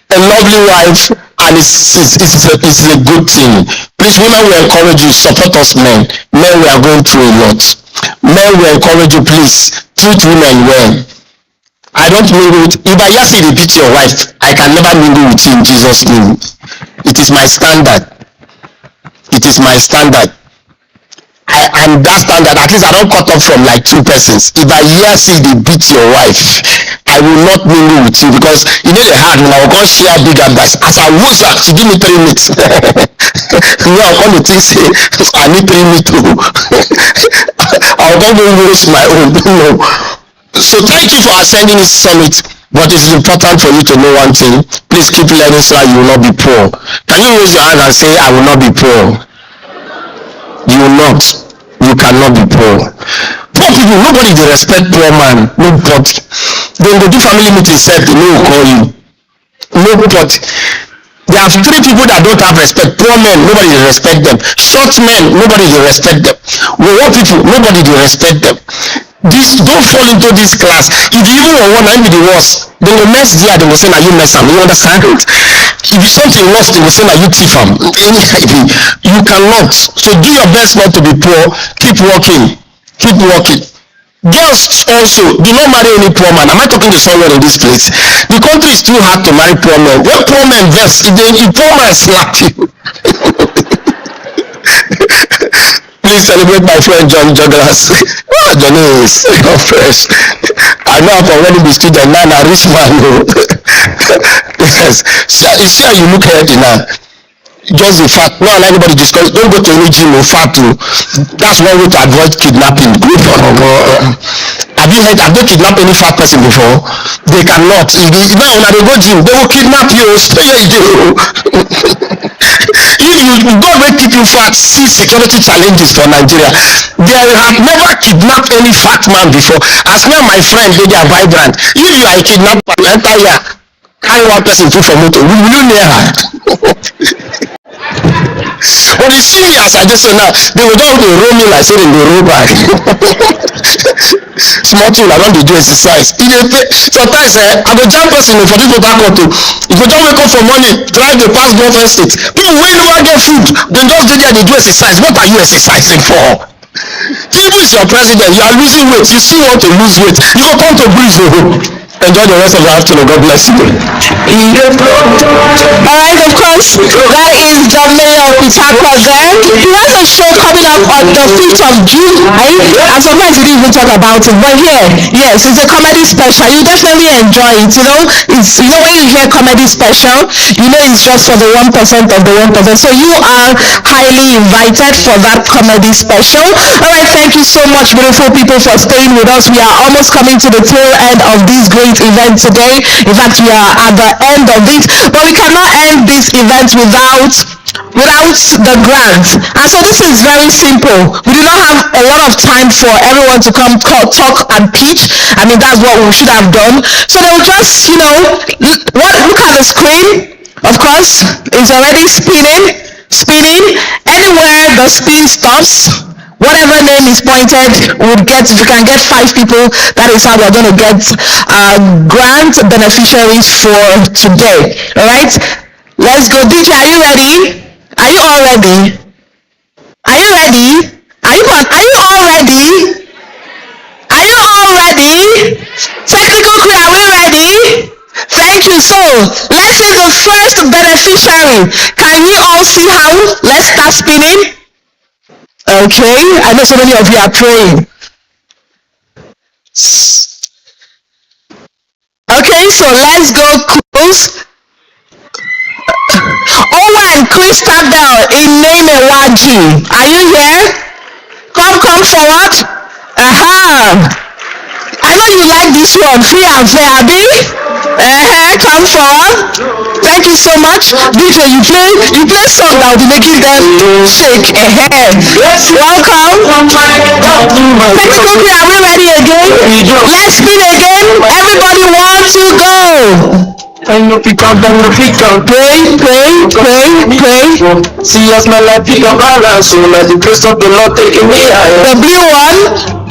a lovely wife, and it's a good thing. Please, women, we encourage you, support us men. Men, we are going through a lot. Men, we encourage you, please, treat women well. I don't mingle with, if I hear say you beat your wife, I can never mingle with you in Jesus' name. It is my standard. It is my standard. And that standard, at least I don't cut off from like 2 persons. If I hear say they beat your wife, I will not mingle with you, because you know the hard when I will go share big advice. As I was, she give me 3 minutes. You know, I'm going to think say I need 3 minutes too. I'll go waste my own. No. So thank you for attending this summit. But it is important for you to know one thing. Please keep learning so that you will not be poor. Can you raise your hand and say, I will not be poor? You will not. You cannot be poor. Poor people, nobody dey respect poor man. Nobody. Then they do family meeting sef, they no call you. Nobody. There are 3 people that don't have respect. Poor men, nobody dey respect them. Short men, nobody dey respect them. Poor people, nobody dey respect them. This, don't fall into this class. If you even want one, be the worst. Then the next year they will say, "Now you mess am." You understand? If you something lost, they will say, "Now you thief am." You cannot. So do your best not to be poor. Keep working. Keep working. Girls also, do not marry any poor man. Am I talking to someone in this place? The country is too hard to marry poor men. When poor men vex, if poor man slap you. Please celebrate my friend John Douglas. Oh, Johnny is fresh. I know I'm already the student now, a rich man. Yes. You see how you look healthy now. Just the fact, not allow anybody discuss. Don't go to any gym or fat too. That's one way to avoid kidnapping. Have they kidnapped any fat person before? They cannot. If now when they go gym, they will kidnap you. Stay here. God will keep you fat. See security challenges for Nigeria. They have never kidnapped any fat man before. As me and my friend, they are vibrant. If you are a kidnapper, you enter here, carry one person put for motor. Will you near her? When you see me as I just say now, they will just roll me like say they roll back. Small thing, I don't do exercise. Sometimes I go jam person for this Port Harcourt too. If you don't wake up for morning, drive the past government state. People wey never get food, they just dey there, they do exercise. What are you exercising for? Tinubu is your president. You are losing weight. You still want to lose weight. You go come to breeze. Enjoy the rest of the afternoon. God bless you. Alright, of course, that is the mayor of Christtalker there. He has a show coming up on the 5th of July, and sometimes we didn't even talk about it, but here, yes, it's a comedy special. You definitely enjoy it, it's, when you hear comedy special, it's just for the 1% of the 1%, so you are highly invited for that comedy special. Alright, thank you so much, beautiful people, for staying with us. We are almost coming to the tail end of this great event today. In fact, we are at the end of it, but we cannot end this event without the grant. And so this is very simple. We do not have a lot of time for everyone to come talk and pitch. I mean, that's what we should have done. So they'll just, look at the screen. Of course, it's already spinning. Anywhere the spin stops, whatever name is pointed, if you can get 5 people, that is how we're going to get grant beneficiaries for today. All right, let's go. DJ, are you ready? Are you all ready? Are you ready? Are you all ready? Are you all ready? Technical crew, are we ready? Thank you. So let's see the first beneficiary. Can you all see how? Let's start spinning. Okay, I know so many of you are praying. Okay, so let's go close. Owen Christtalker in Name-Ewaji. Are you here? Come forward. I know you like this one, free and fair, Abi. Come forward. Thank you so much. DJ, you play song that will be making them shake. Welcome. Technical crew, are we ready again? Let's spin again. Everybody want to go. Pray. See us my life pick up balance, so let the grace of the Lord taking me higher. The blue one,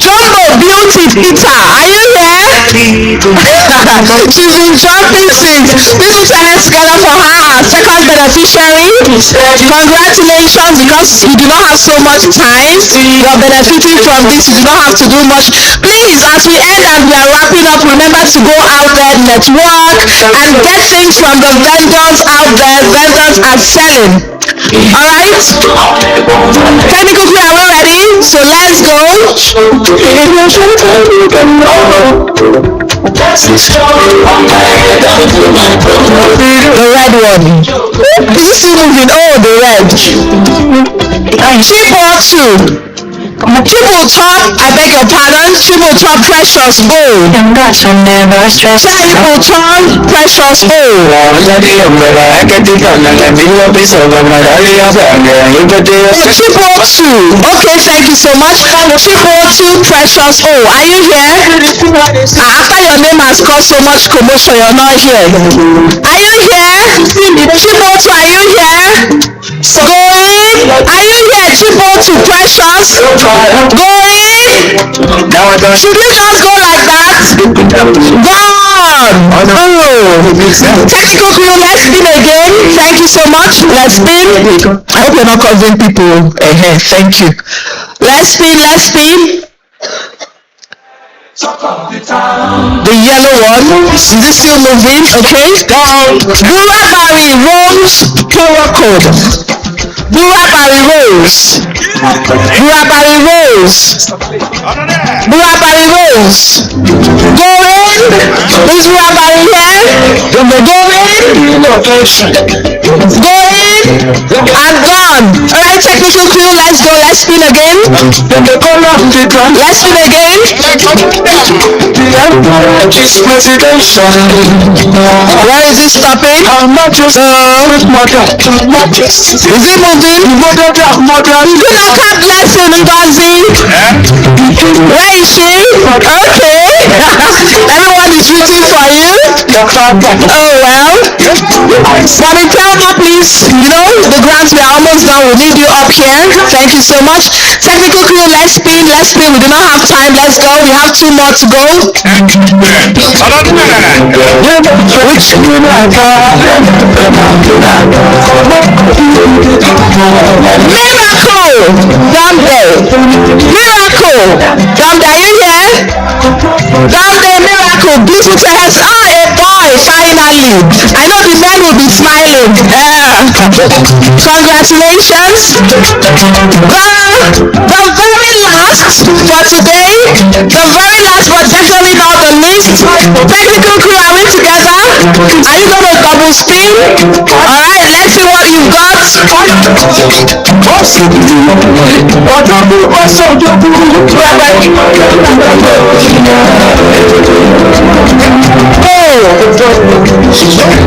Jumbo Beauty Peter, are you here? She's been jumping since. Please put your hands together for her, our second beneficiary. Congratulations, because you do not have so much time. You are benefiting from this. You do not have to do much. Please, as we end and we are wrapping up, remember to go out there, network, and get things from the vendors out there. Vendors are selling. Alright? Technically, are we ready? So let's go. The red one. Is it still moving? Oh, the red. Triple two. Triple top, I beg your pardon, triple top precious O. Triple top precious O. Triple two. Okay, thank you so much. Triple two precious O. Are you here? After your name has caused so much commotion, you're not here. Are you here? Triple two, are you here? Going? Are you here? Triple two precious? Going? Should we just go like that? Gone! Oh! Technical crew, let's spin again. Thank you so much. Let's spin. I hope you're not causing people ahead. Thank you. Let's spin, let's spin. The yellow one. Is it still moving? Okay. Burabari Rose Power Code. Burabari Rose. Burabari Rose. Burabari Rose. Going. Is Burabari here? Going. Going. And gone. Alright, technical crew, let's go. Let's spin again. Let's spin again. Where is it stopping? Is it moving? God bless him, Ngozi. Where is she? Okay. Everyone is rooting for you. Oh well. Mommy, tell me please. You know, the grants, we are almost done. We need you up here. Thank you so much. Technical crew, let's spin. Let's spin. We do not have time. Let's go. We have 2 more to go. Miracle! Down there. Miracle! Down there. Are you here? Down there, Miracle. Please put your hands. Oh, a boy, finally. I know the men will be smiling. Congratulations. The very last for today, the very last but definitely not the least. Technical crew, are we together? Are you going to double spin? Alright, let's see what you've got.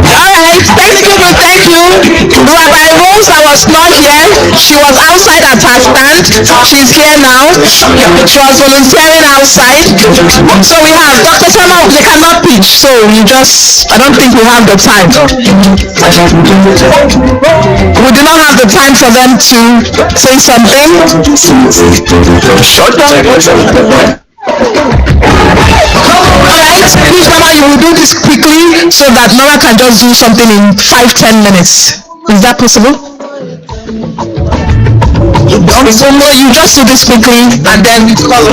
Alright, technical crew, thank you. Rabbi Rose, I was not here. She was outside at her stand. She's here now. She was volunteering outside. So we have Dr. Chama, they cannot pitch, so you just, I don't think we have the time. We do not have the time for them to say something. Alright, please Mama, you will do this quickly so that Nora can just do something in 5-10 minutes. Is that possible? So no, you just do this quickly and then we follow.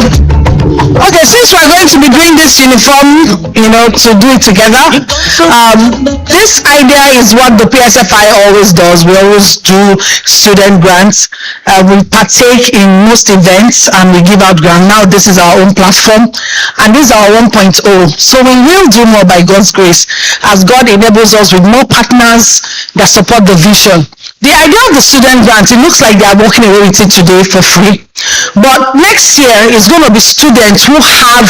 Okay, since we're going to be doing this uniform, to do it together, this idea is what the PSFI always does. We always do student grants. We partake in most events and we give out grants. Now this is our own platform and this is our 1.0. So we will do more by God's grace as God enables us with more partners that support the vision. The idea of the student grant, it looks like they are walking away with it today for free. But next year is going to be students who have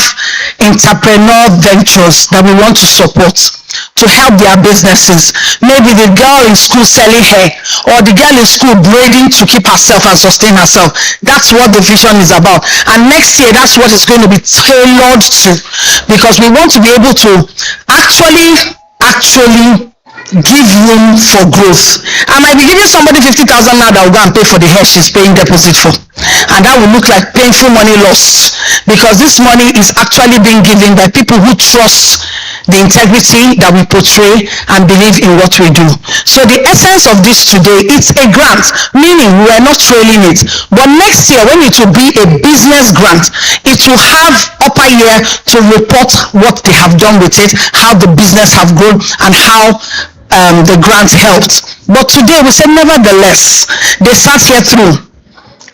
entrepreneur ventures that we want to support to help their businesses. Maybe the girl in school selling hair or the girl in school braiding to keep herself and sustain herself. That's what the vision is about. And next year, that's what it's going to be tailored to, because we want to be able to actually give room for growth. I might be giving somebody 50,000 now that will go and pay for the hair she's paying deposit for, and that will look like painful money lost, because this money is actually being given by people who trust the integrity that we portray and believe in what we do. So the essence of this today, it's a grant, meaning we are not trailing it, but next year when it will be a business grant, it will have upper year to report what they have done with it, how the business have grown, and how the grant helped. But today we said, nevertheless, they sat here through,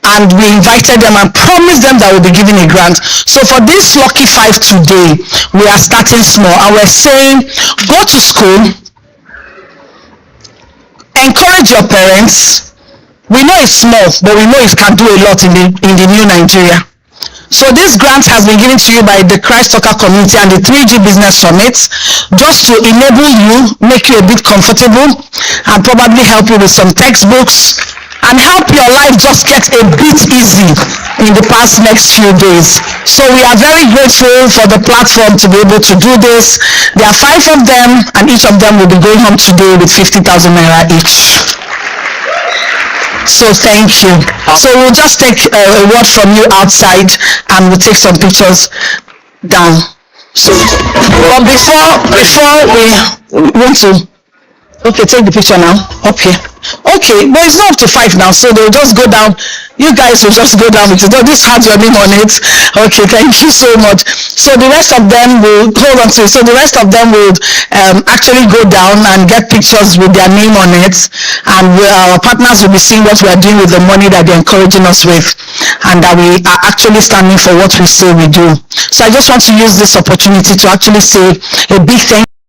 and we invited them and promised them that we'll be giving a grant. So for this lucky 5 today, we are starting small, and we're saying, go to school, encourage your parents. We know it's small, but we know it can do a lot in the new Nigeria. So this grant has been given to you by the Christtalker community and the 3G Business Summit, just to enable you, make you a bit comfortable, and probably help you with some textbooks, and help your life just get a bit easy in the past next few days. So we are very grateful for the platform to be able to do this. There are 5 of them, and each of them will be going home today with 50,000 naira each. So thank you. So we'll just take a word from you outside, and we'll take some pictures down. So, but before we want to, okay, take the picture now, up here. Okay, but it's not up to 5 now, so they'll just go down. You guys will just go down with it. Oh, this has your name on it. Okay, thank you so much. So the rest of them will, hold on to it. So the rest of them will actually go down and get pictures with their name on it. And our partners will be seeing what we are doing with the money that they're encouraging us with, and that we are actually standing for what we say we do. So I just want to use this opportunity to actually say a big thank you